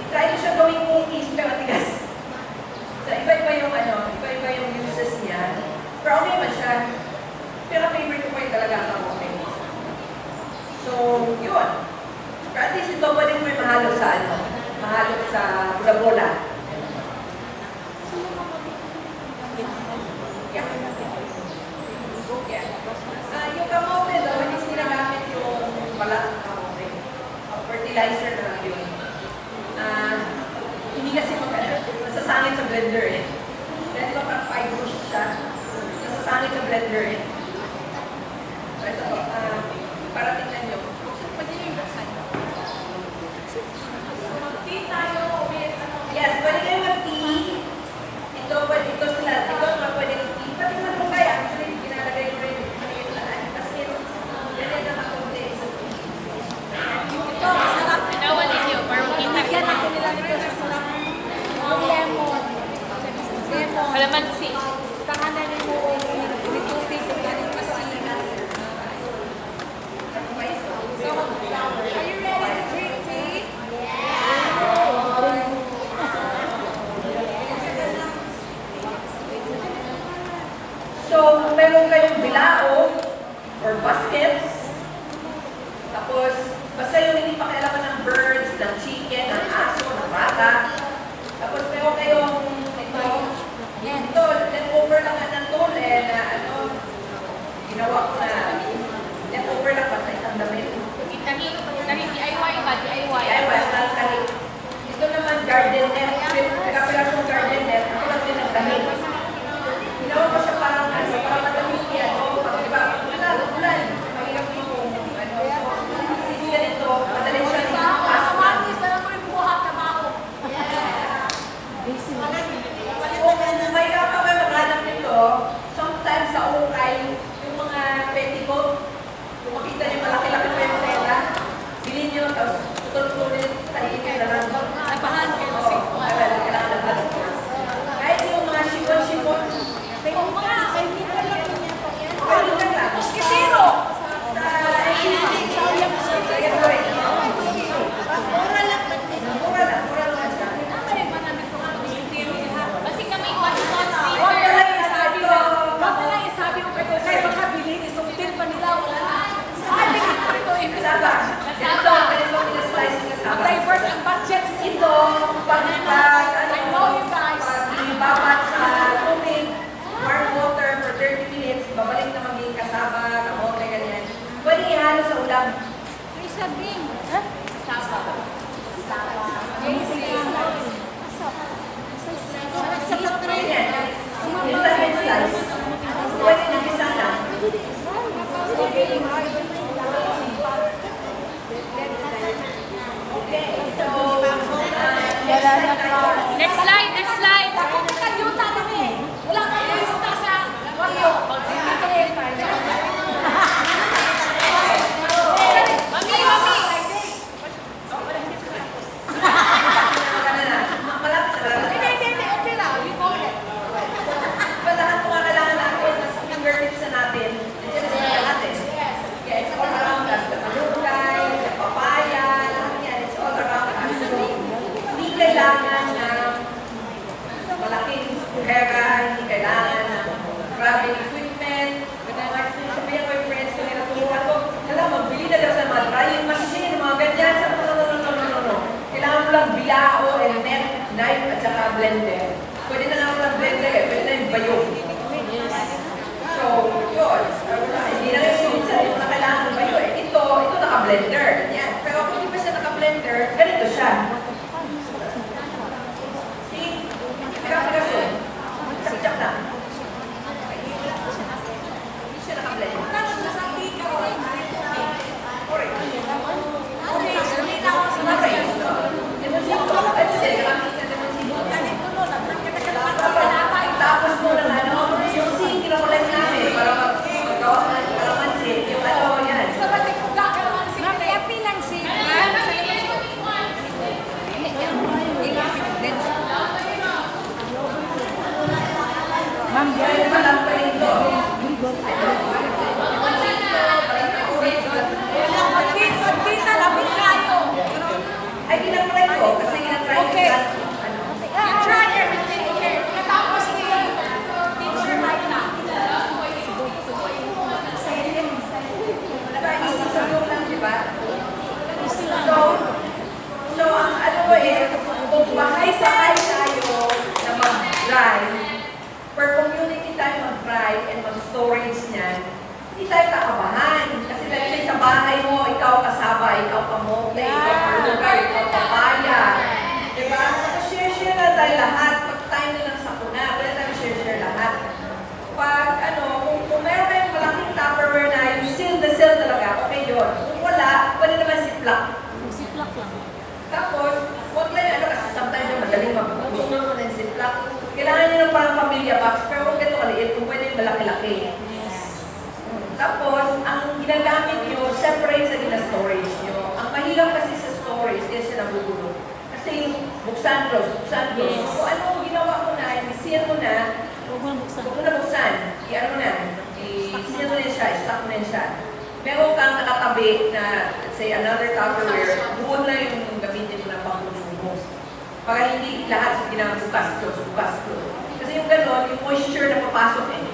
I-try ko siya gawing cookies, pero matigas. So, iba-iba yung uses niya. Pero okay naman siya. Pero favorite ko pa yung talaga ang kamote. So, yun. Pero at least ito pwede mo yung mahalo sa bola-bola. Yung kamote daw, hindi sinagamit yung balat ng kamote. Fertilizer na lang yun. Hindi kasi masasangit sa blender eh. Dahil ito parang fibrous siya. Masasangit sa blender eh. So ito, para tingnan nyo. Pwede nyo yung basan. Mag-tea tayo. Yes, pwede kayo mag-tea. Ito sila. Ito nga pwede yung tea. Pati naman kung kaya. Actually, ginalagay ko rin yung lahat. Kasi ganyan na makunti sa tea. Ito, masarap. Pinawan ninyo, para makita. Yan ako nila nito sa sarap. Yung lemon. Lemon. Kalamansi. Kahanan mo nito dito galing kasi. So, are you ready to drink tea? So, meron kayong bilao or baskets. Tapos, basta yung hindi pakialaman ng birds, ng chicken, ng aso, ng bata. Tapos, meron kayong ito, leftover lang ng tole na ginawa ko na leftover lang pa sa isang damit. Dahil DIY ba? DIY. Kaya basta kahit ito naman garden net, nagkapilasong garden net, ako lang din ang damit. Ginawa ko siya parang para madamit yan. Diba, ulan, mahirap yung kasi ganito, madali siya rin kung mahirap ka ba maghanap nito, sometimes sa ukay, yung mga petticoat, kung makita niyo malaki-laki pa yung tela, bilhin niyo, tapos tutultunin sa ikin na lang. Nabahan kayo kasi. Kailangan ng bastos. Kahit yung mga shipon-shipon, pwede lang. Moskitero! Mura lang siya. Kasi kami one-shot Huwag ka lang isabi ko. Bakit lang isabi ko kayo kayo makabili, isumpil pa nila, wala na. Sabi ko ito, Kasaba. Ito, ganito pinaslice ng kasaba. divert ang budget. Ito, I know you guys. Ibabat sa tubig, warm water for 30 minutes, babalik na maging kasaba, kamote, ganyan. Pwede ihalo sa ulam. Lisa Bing. Ganyan. Minsan may slice. Pwede na isa lang. Okay, so, Next slide, next slide. Kayuta kami. Wala kang lista sa Wario. Mami. malapit sa lahat. Hindi. Okay na. We got it. Lahat ng mga kailangan natin, mas fingertips na natin. Nandiyan na sila lahat eh. Yes. Kaya blender, ganito siya. See? Pinapagasol. Chap-chap lang. Hindi siya naka-blend. Tapos nasa tika o Correct. okay, sumita ako sa nasa Demonsito. Ay, sige, nakamit sa demonsito. ganito no, Tapos mo ng ano, yung sing, kinakulay namin para magawa ka ng kalamansi. Yung ano, yan. sa batik ko kakaroon si Ma'am, happy lang si Ma'am, Yan, malang pa rin to. magpita labing kayo. Ay, ginatry ko. Kasi ginatry ko. Okay. Ano? You try everything, okay? Katapos ni Teacher Laila. Isisulong lang, di ba? So, ang ano ko eh, kung bahay-bahay tayo na mag-drive, per community tayo mag-drive and mag-storage niyan, hindi tayo kakabahan. Kasi let's say sa bahay mo, ikaw kasaba, ikaw kamote, ikaw kalugar, ikaw papaya. Di ba? Share-share na tayo lahat. Pag tayo nilang sakuna, pwede tayo share-share lahat. Pag ano, kung meron kayong malaking Tupperware na yung seal the seal talaga, okay yun. Kung wala, pwede naman ziplock. Tapos, huwag lang ano kasi sometimes yung madaling magpupunan mo ng ziplock. Kailangan nyo ng parang pamilya box, pero huwag ganito kaliit, kung pwede yung malaki-laki. Tapos, ang ginagamit nyo, separate sa gina-storage nyo. Ang mahirap kasi sa storage, kaya siya nagugulo. Kasi buksan close. So, kung ano ginawa mo na, i-seal mo na, huwag mo na buksan. I-ano na, i-seal mo na siya, i-stock mo na siya. Meron kang nakatabi na, let's say, another Tupperware, doon na yung gamitin mo na pang-consumo. Para hindi lahat sa ginamit bukas, close. Kasi yung gano'n, yung moisture na papasok eh.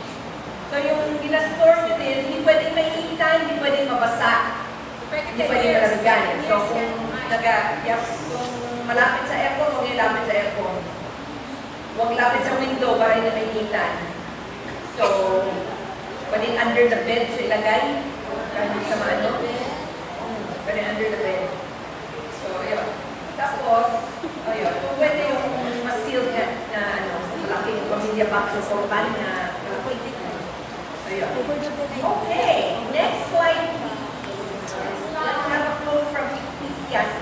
So yung ginastore nyo din, hindi pwedeng maiitan, hindi pwedeng mabasa, hindi pwedeng malamigan. So kung kung malapit sa aircon, huwag yung lapit sa aircon. Huwag lapit sa window para hindi maiitan. So, pwedeng under the bed siya ilagay. Kahit sa maano. Pwedeng under the bed. So, yun. Tapos, ayun. Kung pwede yung ma-seal na ano, malaking pamilya box o sorban na ayun. Okay, next slide. Let's have a quote from Ecclesiastes.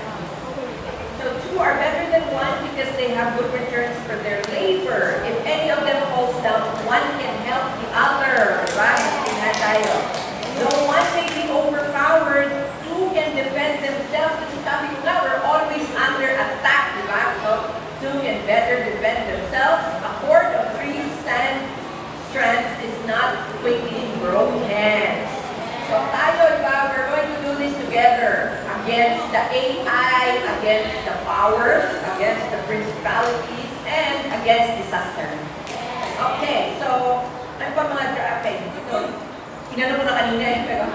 So two are better than one because they have good returns for their labor. If any of them falls down, one can help the other. Right? Tingnan tayo. Though one may be overpowered, two can defend themselves. Kasi sabi ko nga, we're always under attack, di ba? So two can better defend themselves. A cord of three strands is not quickly broken. So tayo, di ba, we're going to do this together against the AI, against the powers, against the principalities, and against disaster. Okay, so, ano pa mga, okay, ito, inano ko na kanina eh, pero,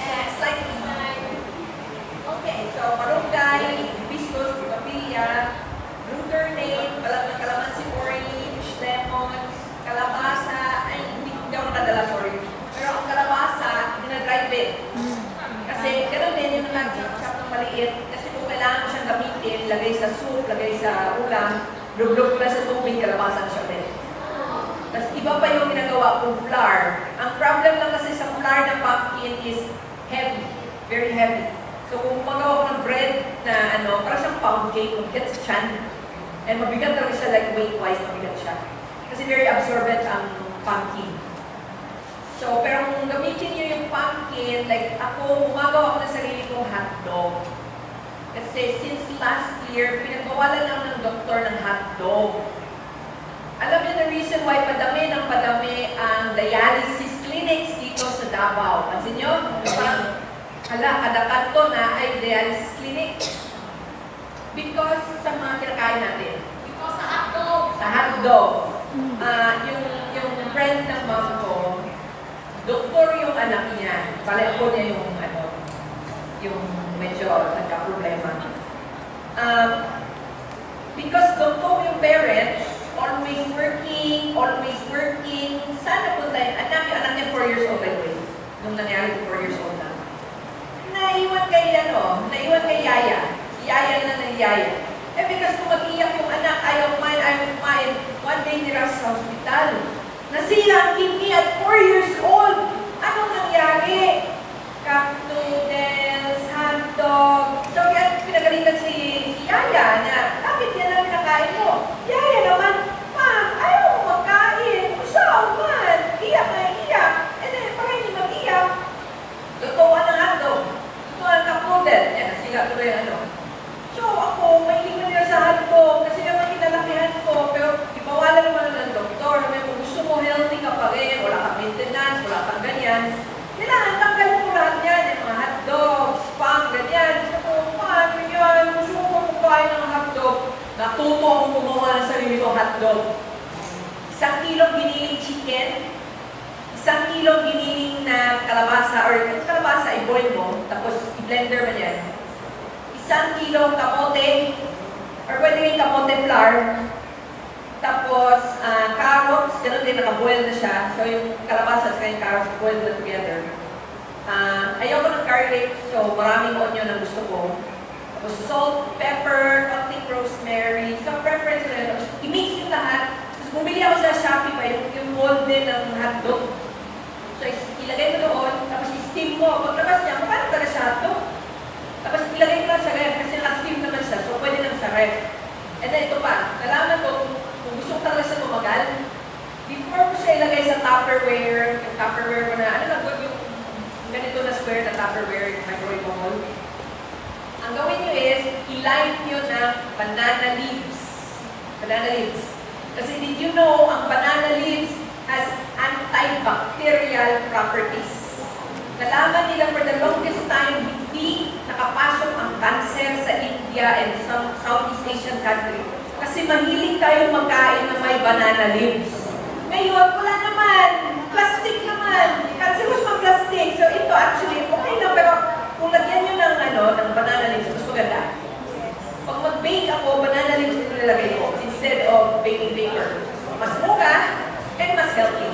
next slide. Okay, so, malunggay, hibiscus, butapilya, glutamate, balat ng kalamansi, orange, lemon, kalabasa, ay, hindi ako nakadala, sorry. Pero ang kalabasa, dinadry bit. Kasi gano'n din yung nag-chop ng maliit. Kasi kung kailangan mo siyang gamitin, lagay sa soup, lagay sa ulam, lug-lug na sa tubig, kalabasa na siya din. Tapos iba pa yung ginagawa kong flour. Ang problem lang kasi sa flour ng pumpkin is heavy, very heavy. So kung magawa ko ng bread na ano, para siyang pound cake, mabigat sa tiyan. And mabigat talaga siya, like weight-wise, mabigat siya. Kasi very absorbent ang pumpkin. So, pero kung gamitin niyo yung pumpkin, like ako, gumagawa ko ng sarili kong hotdog. Kasi since last year, pinagbawalan lang ng doktor ng hotdog. Alam niyo the reason why padami ang dialysis clinics dito sa Davao. Pansin niyo? Parang, kada kanto na ay dialysis clinic. Because sa mga kinakain natin. Because sa hotdog. Sa hotdog. Yung friend ng mom ko, doktor yung anak niya. Bale ako niya yung medyo nagka-problema. Because doktor yung parents, always working. Sana punta yung anak niya 4 years old by the way. Nung nangyari 4 years old na. Naiwan iniwan kay Yaya. Si Yaya na ng Yaya. Eh, because kung mag-iyak yung anak, ayaw kumain, one day nila sa hospital. Nasira ang kidney at 4 years old. Anong nangyari? Cup noodles, hotdog. So, yan, pinagalitan si Yaya na, bakit yan ang kinakain mo? Yaya naman, Ma'am, ayaw mo magkain. Usaw man. Iyak na iyak. And then, baka hindi mag-iyak. Totoo ng hotdog. Totoo ng cup noodle. Yan, nasira tuloy ang ano. So, ako, may hindi nila sa hotdog kasi naman kinalakihan ko. Pero, ibawalan naman ng doktor. May kung gusto mo healthy ka pa rin, wala kang maintenance, wala kang ganyan. Kailangan tanggalin mo lahat yan, yung mga hotdog, spam, ganyan. Gusto ko, paano yan? Gusto ko kumain ng hotdog. Natuto akong gumawa ng sarili kong hotdog. 1 kilong giniling chicken, 1 kilong giniling na kalabasa, or yung kalabasa, i-boil mo, tapos i-blender mo yan. 1 kilong kamote, or pwede yung kamote flour, tapos carrots, ganun din, naka-boil na siya. So yung kalabasa at yung carrots, boil na together. Ayoko ng garlic, so maraming onion ang gusto ko. Tapos salt, pepper, konting rosemary, so preference ko yun. Tapos i-mix yung lahat. Tapos bumili ako sa Shopee pa, yung mold din ng hotdog. So ilagay mo doon, tapos i-steam mo. Pagkabas niya, paano ka na siya hotdog? Tapos ilagay mo lang sa ref, kasi naka-steam naman siya, so pwede lang sa ref. And then ito pa, nalaman ko, kung gusto ko talaga siya tumagal, before ko siya ilagay sa Tupperware, yung Tupperware ko na, ano na, yung ganito na square na Tupperware, yung microwave bowl, ang gawin nyo is, i-line nyo ng banana leaves. Banana leaves. Kasi did you know, ang banana leaves has antibacterial properties. Nalaman nila for the longest time, hindi nakapasok ang cancer sa India and some Southeast Asian country. Kasi mahilig tayo magkain na may banana leaves. Ngayon, wala naman. Plastic naman. Cancerous pang plastic. So ito actually, okay na, pero kung lagyan nyo ng banana leaves, mas maganda. Pag mag-bake ako, banana leaves ito nilagay ko instead of baking paper. Mas mura and mas healthy.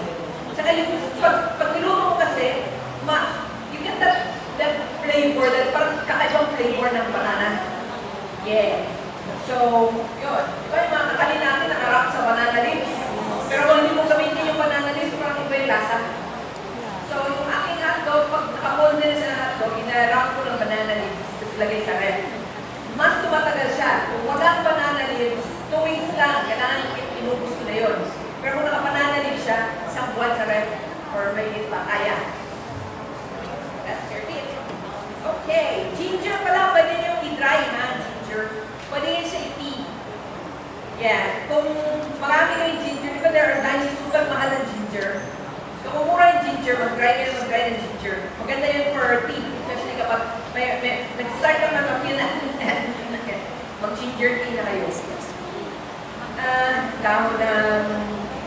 Tsaka yung pag niluto mo kasi, you get that flavor, that parang kakaibang flavor ng banana. Yeah. So, yun. Diba yung mga kakain natin nakarap sa banana leaves? Pero kung hindi mo gamitin yung banana leaves, parang iba yung lasa. So, yung aking hotdog, pag naka-hold din sa hotdog, inarap ko ng banana leaves, tapos lagay sa ref. Mas tumatagal siya. Kung walang banana leaves, 2 weeks lang, kailangan inubos ko na yun. Pero kung naka-banana leaves siya, 1 buwan sa ref, or may pa, kaya. That's your tip. Okay, ginger pala, pwede nyo i-dry ha, ginger. Pwede yun siya i-tea. Yeah, kung marami kayong ginger, di ba there are times sugat mahal ng ginger. So kung mura yung ginger, mag-dry ng ginger. Maganda yun for tea, especially kapag nag-start ka na mag-feel na mag-ginger tea na kayo. Dahon ng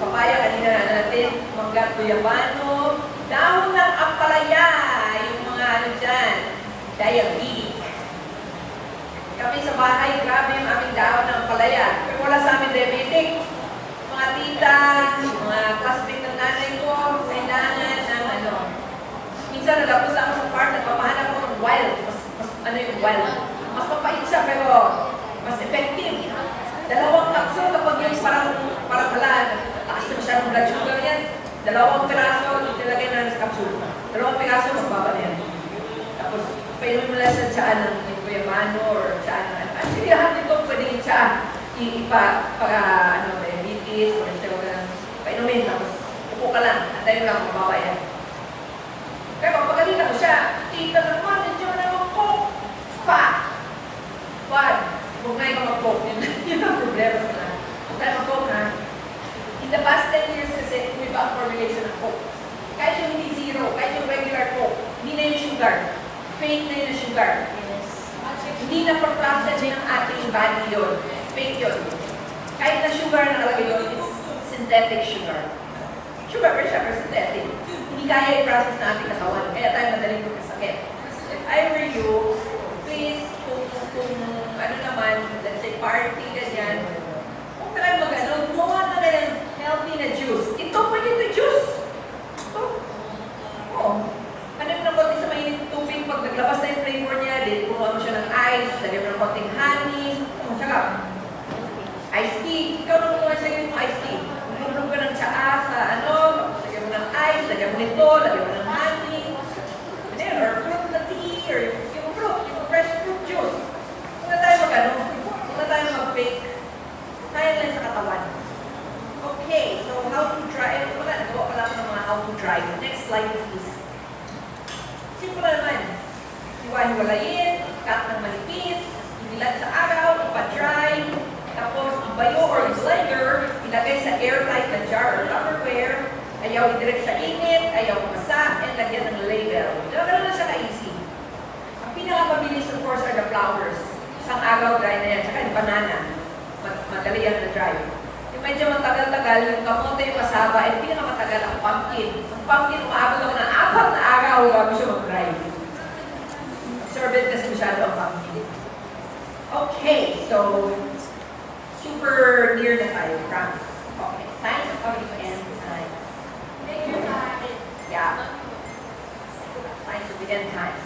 papaya, kanina na natin, mangga tuyabano, dahon ng ampalaya, yung mga ano dyan, diabetes. Kami sa bahay, grabe yung aming dahon ng ampalaya. Pero wala sa amin diabetic. Mga tita, mga classmate ng nanay ko, kailangan ng ano. Minsan nagapos ako sa park, nagpapahanap ko ng wild. Ano yung wild? Mas mapait siya, pero mas effective. 2 capsule kapag yung parang hala, taas na masyadong blood sugar yan. 2 piraso, nilagay na sa capsule. 2 piraso, magbaba na yan. Tapos, painumin mo lang sa tsaan ng tuyabano or tsaan ng ano. Actually, lahat nito pwede yung tsaan. Diabetes, or siya lang. Painumin, tapos upo ka lang. Antayin mo lang, mabawa yan. Pero pagkalina ko siya, tita naman, nandiyan na mag-coke. Pa! Wag! Huwag nga yung mag-coke. Yun ang problema sa mga. Huwag tayo mag-coke ha. In the past 10 years kasi, may iba ang formulation ng coke. Kahit yung hindi zero, kahit yung regular coke, hindi na yung sugar. Fake na yung sugar. Yes. Hindi na per-process ng ating body yun. Fake yun. Kahit na sugar na nakalagay yun, it's synthetic sugar. Sugar per siya, pero synthetic. Hindi kaya i-process na ating katawan. Kaya tayo madaling magkasakit. If I were you, please, kung ano naman, let's say party, ganyan, kung talagang mag-ano, gumawa na ganyan healthy na juice. Ito, pwede ito juice. Ito. Oo. Ano yung nabuti sa mainit tubig, pag naglabas na yung flavor niya, din kumuha mo siya ng konting honey. Tsaka, iced tea. Ikaw nung mga sa'yo yung iced tea. Bumulong ka ng tsaa sa ano, lagyan mo ng ice, lagyan mo nito, lagyan mo ng honey. Then, or fruit na tea, or yung fruit, yung fresh fruit juice. Huwag na tayo mag-ano, huwag na tayo mag-bake. Sayang lang sa katawan. Okay, so how to dry, nagawa pala ako ng mga how to dry. Next slide please. Simple naman. Hiwa-hiwalayin, cut ng manipis, inilan sa araw, ipa-dry, tapos ibayo or blender, ilagay sa airtight na jar or Tupperware, ayaw i-direct sa init, ayaw masa, and lagyan ng label. Ganun na siya ka-easy. Ang pinakamabilis of course are the flowers. Isang araw dry na yan, saka yung banana. Madali yan na dry. Yung medyo matagal-tagal, yung kamote, yung kasaba, and pinakamatagal ang pumpkin. Ang pumpkin, umaabot ako ng 4 na araw bago siya mag-dry. Absorbent kasi masyado ang pumpkin. Okay, so super near na tayo, promise. Okay, signs of coming to end time. Yeah. Signs of the end times.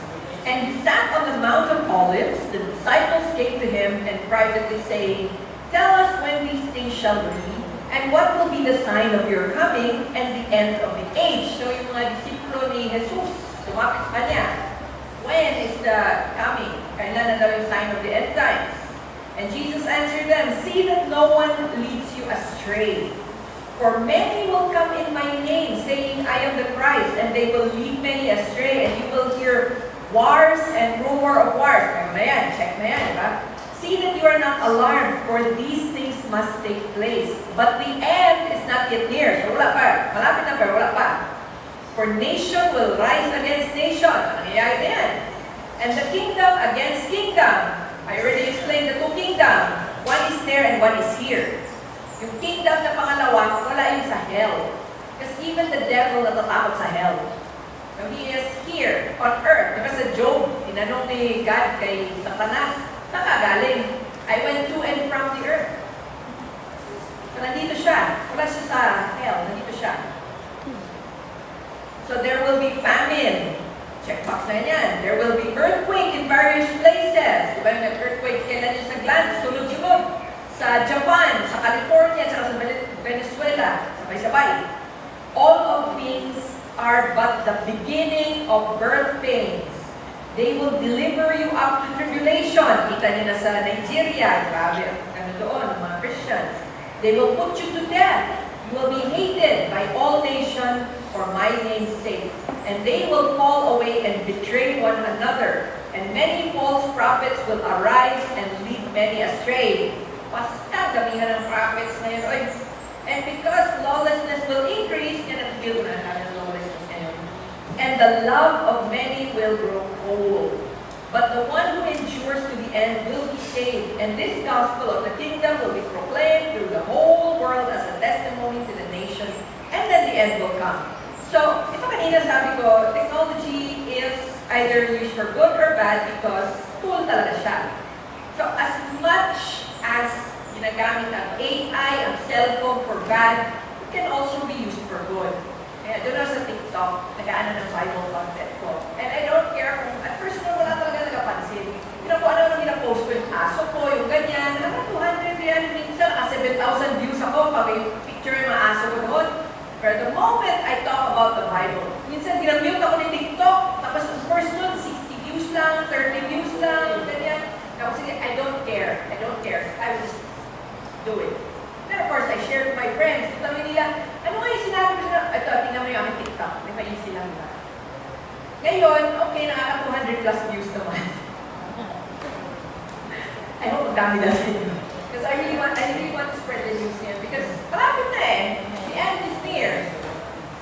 And he sat on the Mount of Olives. The disciples came to him and privately saying, "Tell us when these things shall be, and what will be the sign of your coming and the end of the age." So yung mga disipulo ni Jesus, tumapit pa niya. When is the coming? Kailan na daw yung sign of the end times? And Jesus answered them, "See that no one leads you astray. For many will come in my name, saying, I am the Christ, and they will lead many astray, and you will hear wars and rumor of wars." Kaya na yan, check na yan, diba? "See that you are not alarmed, for these things must take place. But the end is not yet near." So wala pa, malapit na pa, wala pa. "For nation will rise against nation." Nangyayari na yan. "And the kingdom against kingdom." I already explained the two kingdoms. One is there and one is here. Yung kingdom na pangalawa, wala yun sa hell. Because even the devil natatakot sa hell. So he is here on earth. Diba sa Job, tinanong ni God kay Satanas, "Saan ka galing?" "I went to and from the earth." So nandito siya. Wala siya sa hell. Nandito siya. So there will be famine. Checkbox na yan. There will be earthquake in various places. Diba yung earthquake kailan yung sa Gland, sunod-sunod. Sa Japan, sa California, sa Venezuela, sabay-sabay. All of these are but the beginning of birth pains. They will deliver you up to tribulation. Kita niyo na sa Nigeria, grabe ang doon, ng mga Christians. They will put you to death. You will be hated by all nations for my name's sake. And they will fall away and betray one another. And many false prophets will arise and lead many astray. Basta damihan ng prophets ngayon. Oy. And because lawlessness will increase, yan ang feel na natin lawlessness ngayon. And the love of many will grow cold. But the one who endures to the end will be saved. And this gospel of the kingdom will be proclaimed through the whole world as a testimony to the nations. And then the end will come. So, ito kanina sabi ko, technology is either used for good or bad because tool talaga siya. So, as much as ginagamit ang AI, ang cellphone for bad, it can also be used for good. Kaya doon ako sa TikTok, nag-ano ng Bible content ko. And I don't care kung, at first ko wala talaga nagapansin. Kung ano nang gina-post ko yung aso ko, yung ganyan, naman 200 yan, minsan, 7,000 views ako pag yung picture yung mga aso ko doon. But the moment I talk about the Bible, minsan ginamute ako ni TikTok, tapos first nun, 60 views lang, 30 views lang, ganyan. Tapos sige, I don't care. I will just do it. Then of course, I share with my friends. Sabi nila, ano nga yung sinabi ko na, ito, tingnan mo yung aming TikTok. May ma-easy lang ba? Ngayon, okay, nakaka 200 plus views naman. I hope magdami na sa inyo. Because I really want to spread the news here. Because malapit na eh. The end is near.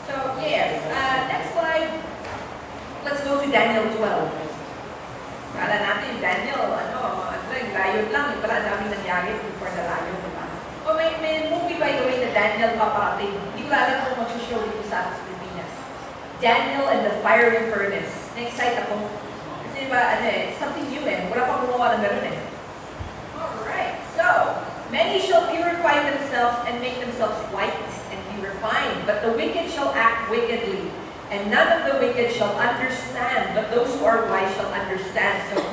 So, yes. Next slide. Let's go to Daniel 12. Kala natin, Daniel, yung lion lang. Yung pala, daming nangyari before the lion. Diba? O may movie, by the way, na Daniel paparating. Hindi ko alam kung mag-show dito sa Pilipinas. Daniel and the Fiery Furnace. Na-excite ako. Kasi diba, something new eh. Wala pang gumawa ng ganun eh. Alright, so, many shall purify themselves and make themselves white and be refined, but the wicked shall act wickedly. And none of the wicked shall understand, but those who are wise shall understand. So,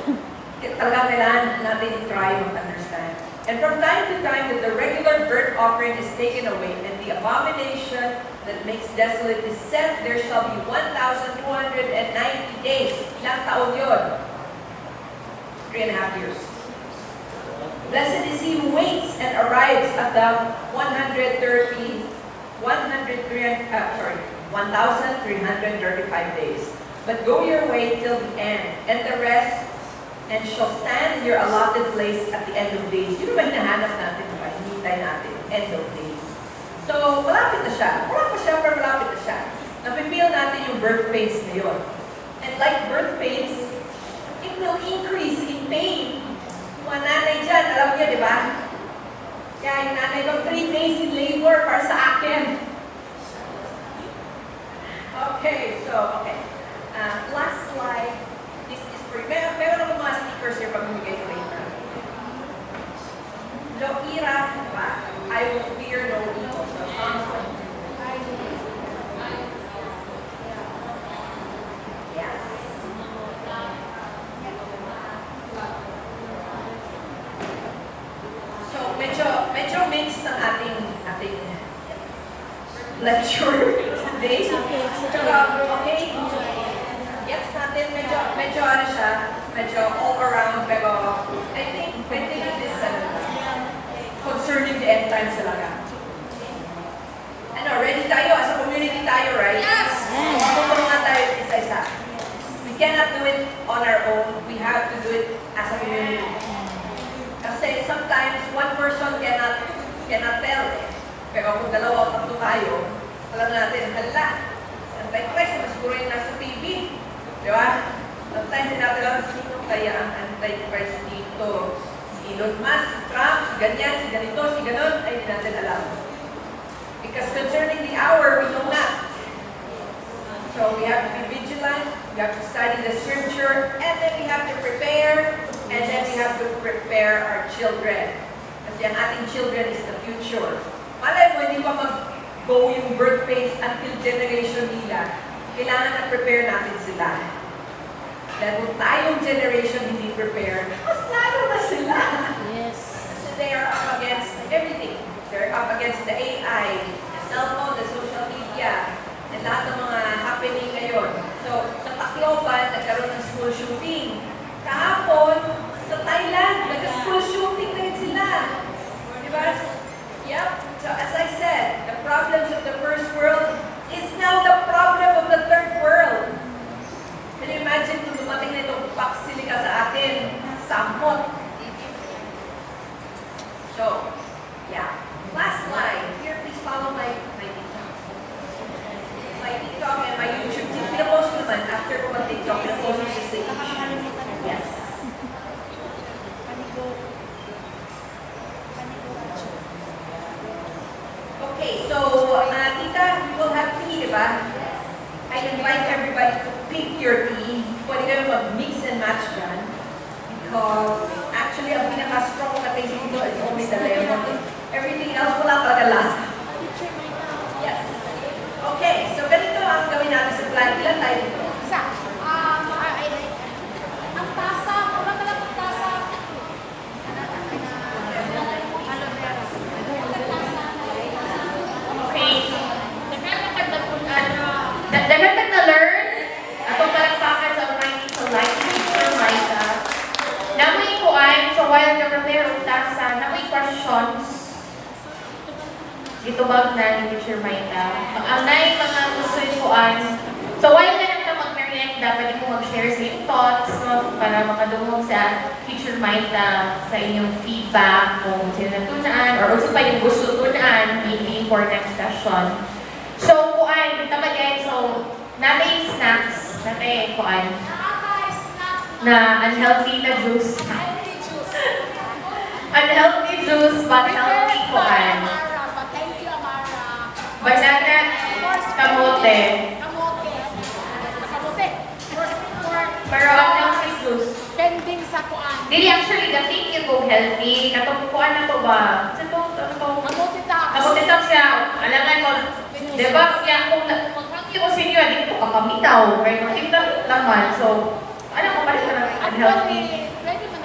talagang kailangan natin i-try mag-understand. And from time to time that the regular burnt offering is taken away, and the abomination that makes desolate is set, there shall be 1,290 days. Ilang taon yun? 3.5 years. Blessed is he who waits and arrives at the 1,335 days. But go your way till the end, and the rest, and shall stand in your allotted place at the end of days. Yun ba hinahanap natin ba? Hinihintay natin. End of days. So, malapit na siya. Wala pa siya, pero malapit na siya. Napipil natin yung birth pains ngayon. And like birth pains, it will increase in pain. Mga nanay dyan, alam niyo, di ba? Kaya yung nanay ko, 3 days in labor para sa akin. Okay, so, okay. Last slide. This is for you. Meron ako mga stickers here pag bumigay ko later. No ira, diba? I will fear no evil. So, yeah. So, medyo mixed ang ating lecture today. Okay. Yes, natin medyo ano siya, medyo all around, pero I think this concerning the end times talaga. Ano, ready tayo? As a community tayo, right? Yes! Tutulungan tayo isa-isa. We cannot do it on our own. We have to do it as a community. Kasi sometimes one person cannot tell eh. Pero kung dalawa o tatlo tayo, alam natin, hala, Antichrist, mas siguro yung nasa TV. Di ba? Sometimes din natin alam, sino kaya ang Antichrist dito? Si Elon Musk, si Trump, si ganyan, si ganito, si ganon, ay hindi natin alam. Because concerning the hour, we know not. So we have to be vigilant, we have to study the scripture, and then we have to prepare, and then we have to prepare our children. Kasi ang ating children is the future. Malay mo, hindi pa mag-go yung birth pains until generation nila. Kailangan na-prepare natin sila. Dahil kung tayong generation hindi prepared, mas lalo na sila. Yes. Kasi they are up against everything. They're up against the AI, the cellphone, the social media, and lahat ng mga happening ngayon. So, sa Tacloban, nagkaroon ng school shooting. Kahapon, sa Thailand, nag-school shooting na sila. Diba? Yep. So, as I said, the problems of the first world is now the problem of the third world. Can you imagine kung dumating na itong paksilika sa atin? Sampot. So, yeah. Last slide. Here, please follow my TikTok. My TikTok and my YouTube. Pinapost naman. After ko mag-TikTok, pinapost ko sa stage. Yes. Okay, so, tita, we will have tea, diba? I invite everybody to pick your tea. Pwede kayo mag-mix and match dyan. Because, actually, ang pinaka-strong na taste dito is only the lemon. Everything else, wala talaga lasa. Yes. Okay, so ganito ang gawin natin sa plan. Ilan tayo dito? Isa. Ang tasa. Wala ka lang ang tasa. Okay. Dagatag na learn. Atong talagpakan sa financial life teacher Maita. Namoy kuan so while ka prepare og tasa, namoy questions. Gitubag na ni teacher Maita. Ang nay mga gusto kuan. So while ka nang mag-merienda, pwede mo mag-share sa inyong thoughts no, para makadungog sa teacher Maita sa inyong feedback kung sino natunan or also pa yung gusto tunan maybe for next session. So, kuan, tamagay, so, natin snacks, natin kuan, na unhealthy na juice. Unhealthy juice, but healthy kuan. Thank you, Amara. Banana, kamote. Kamote. Pero unhealthy juice. Pending sa kuan. Dili actually, the thing you go healthy. Katong kuan na to ba? Sa to. Kamote ta. Kamote to siya. Alangan mo, diba? Kaya kung magkaki ko sa inyo, dito ka kamitaw. Kaya makita naman. So, alam ko pa rin na unhealthy. Pwede man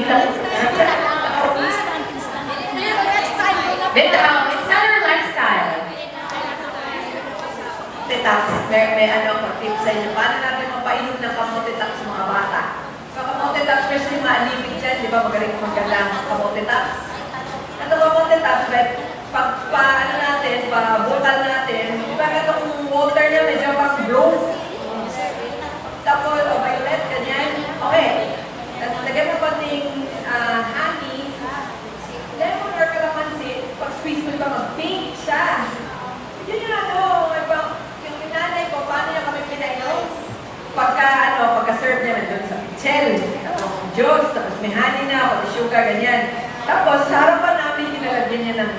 Pero next time, it's not our lifestyle. Taps, may ano ko, tips sa inyo. Paano natin mapainom ng kamote taps sa mga bata? So, kamote taps, especially mga alipid dyan, di ba magaling magalang kamote taps? Ito kamote taps, ano natin, bukal natin, di ba itong water niya medyo pang blue? Tapos, o violet, ganyan. Okay. Tapos, lagyan mo konting honey, lemon or calamansi, pag squeeze mo diba, mag-pink siya. Yun yung ano, yung nanay ko, paano niya kami pinainom? Pagka-serve niya nandun sa pichel, tapos juice, tapos may honey na, pati sugar, ganyan. Tapos, sa harapan namin, nilalagyan niya ng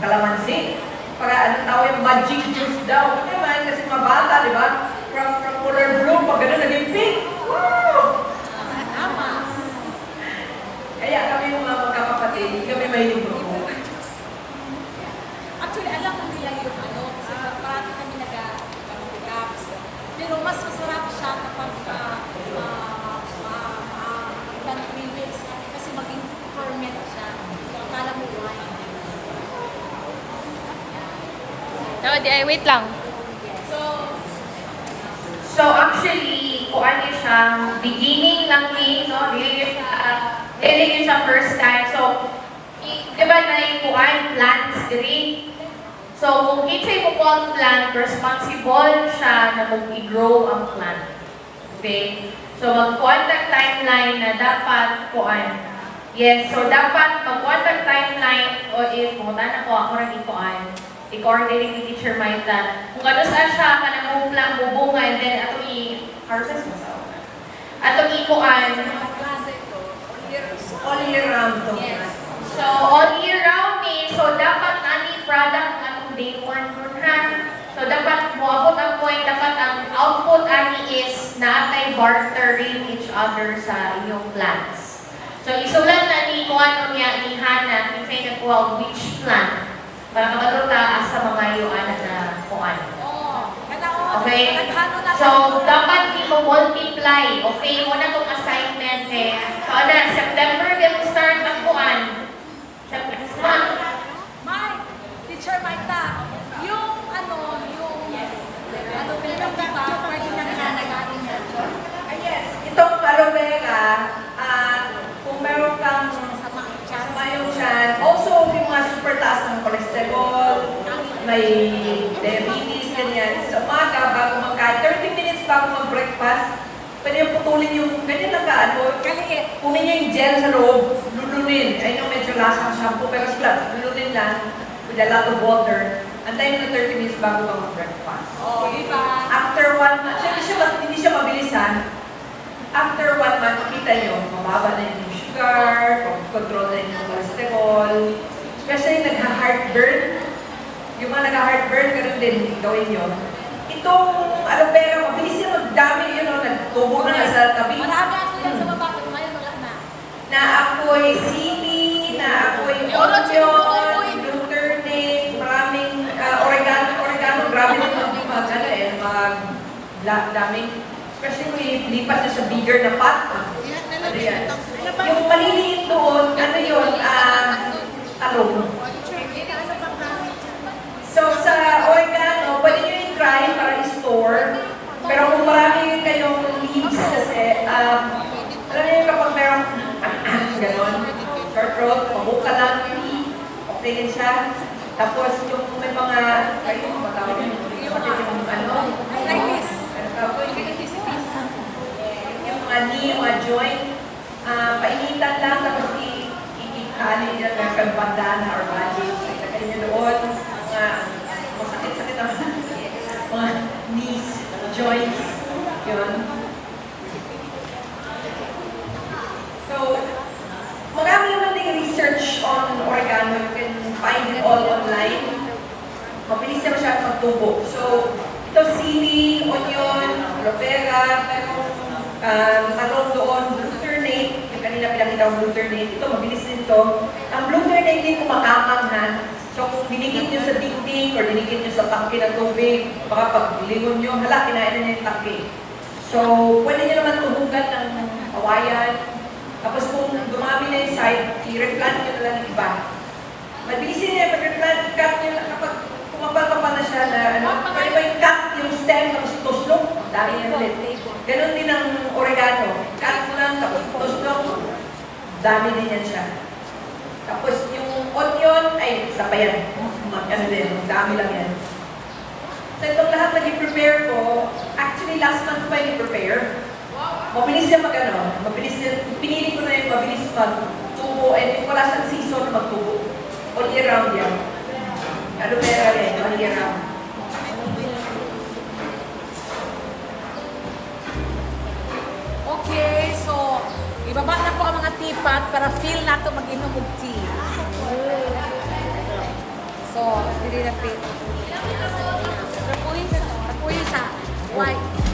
kalamansi. Para tawag yung magic juice daw. Ano naman, kasi mga bata, di ba? From color blue, pag gano'n, naging pink. Wow! Kaya kami mga magkakapatid, hindi kami mahilig mo. Actually, alam ko nila yung ano, kasi parati kami nag-gaps. Pero mas masarap siya kapag than 3 weeks kasi maging ferment siya. So, akala mo wine. Wait lang. So actually, kung ano siyang beginning ng king, no? Dili yun sa first time. So, di ba na yung kuhan, plants diri? So, kung kinsay mo po ang plant, responsible siya na mag-grow ang plant. Okay? So, mag-contact timeline na dapat kuhan. Yes, so dapat mag-contact timeline o if pumunta na ako rin ikuhan. I-coordinate ni Teacher Maita. Kung ano saan siya, kanang bubunga, and then atong i-harvest mo sa una. Atong ikuan. All year round to. Yes. So, all year round ni. So, dapat ani product atong day one nun ha. So, dapat moabot ang point, dapat ang output ani is naatay bartering each other sa inyong plants. So, isulat na ni kuan niya ni Hannah, ni Faye na which plant. Para makatuta sa mga yuan na kuan. Okay? So, dapat i-multiply. Okay? Una itong assignment eh. So, September, ganun start ang kuan. September. Mike, Teacher Maita, yung pinagkita, pwede na nilalagaan niya. Yes, itong aloe vera, kung meron kang samayong siyan, also yung mga super taas ng cholesterol, may diabetes, ganyan. Sa umaga, bago magkain, 30 minutes bago mag-breakfast, pwede yung putulin yung ganyan lang kaano. Kaliit. Kunin niya yung gel sa loob, lulunin. Ayun yung medyo lasang shampoo, pero sila, lulunin lang with a lot of water. Antayin mo na 30 minutes bago ka mag-breakfast. Oh, diba? After 1 month, hindi siya mabilisan. After 1 month, makita nyo, mababa na yung sugar, control na yung cholesterol. Especially nagha-heartburn. Yung mga nagha-heartburn, ganun din gawin nyo. Itong aloe vera, mabilis yung magdami yun, nagtubo na sa tabi. Marami ako yan sa baba, kung ngayon wala na. Naapoy sili, naapoy onion, glutamate, maraming oregano, grabe din daming, especially kung ilipat nyo sa bigger na pot. Ano yan? Yung maliliit doon, ano yun, talong. So sa oregano, pwede nyo i-try para i-store, pero kung marami kayong leaves kasi, alam niyo kapag merong ganon, short throat, pabuka lang, okay din siya. Tapos yung may mga, ayun, matawag yun, yung ano, yung mga knee, mga joint, painitan lang, tapos i-kali niya ng bandana or magic. Sakay niya doon, masakit-sakit ang mga knees, joints, yun. So, marami naman ding research on oregano. You can find it all online. Mabilis naman siya magtubo. So, ito sili, onion, aloe vera, talong doon, glutamate. Yung kanina pinakita ko glutamate. Ito, mabilis din ito. Ang glutamate din kumakapang na. So, kung dinikit nyo sa dingding or dinikit nyo sa tangke ng tubig, baka pag lingon nyo, hala, kinain na niya yung tangke. So, pwede nyo naman tubugan ng kawayan. Tapos kung dumami na yung side, i-replant nyo na lang yung iba. Mabilisin niya, pag-replant, i-cut nyo lang kapag kumapal-kapal na siya na ano, pwede ba yung cut yung stem tapos ituslok? Dami yan ulit. Ganon din ang oregano. Cut mo lang tapos ituslok. Dami din yan siya. Tapos yung onion, ay, isa pa yan. Ano din, dami lang yan. So itong lahat na i-prepare ko, actually last month pa i-prepare. Mabilis niya mag-ano, mabilis niya, pinili ko na yung mabilis magtubo, and yung wala siyang season na magtubo. All year round yan. Aloe vera rin, all year round. Okay, so ibaba na po ang mga teapot para feel nato mag-inom og tea. So, dili na fit. Kapuisa. White.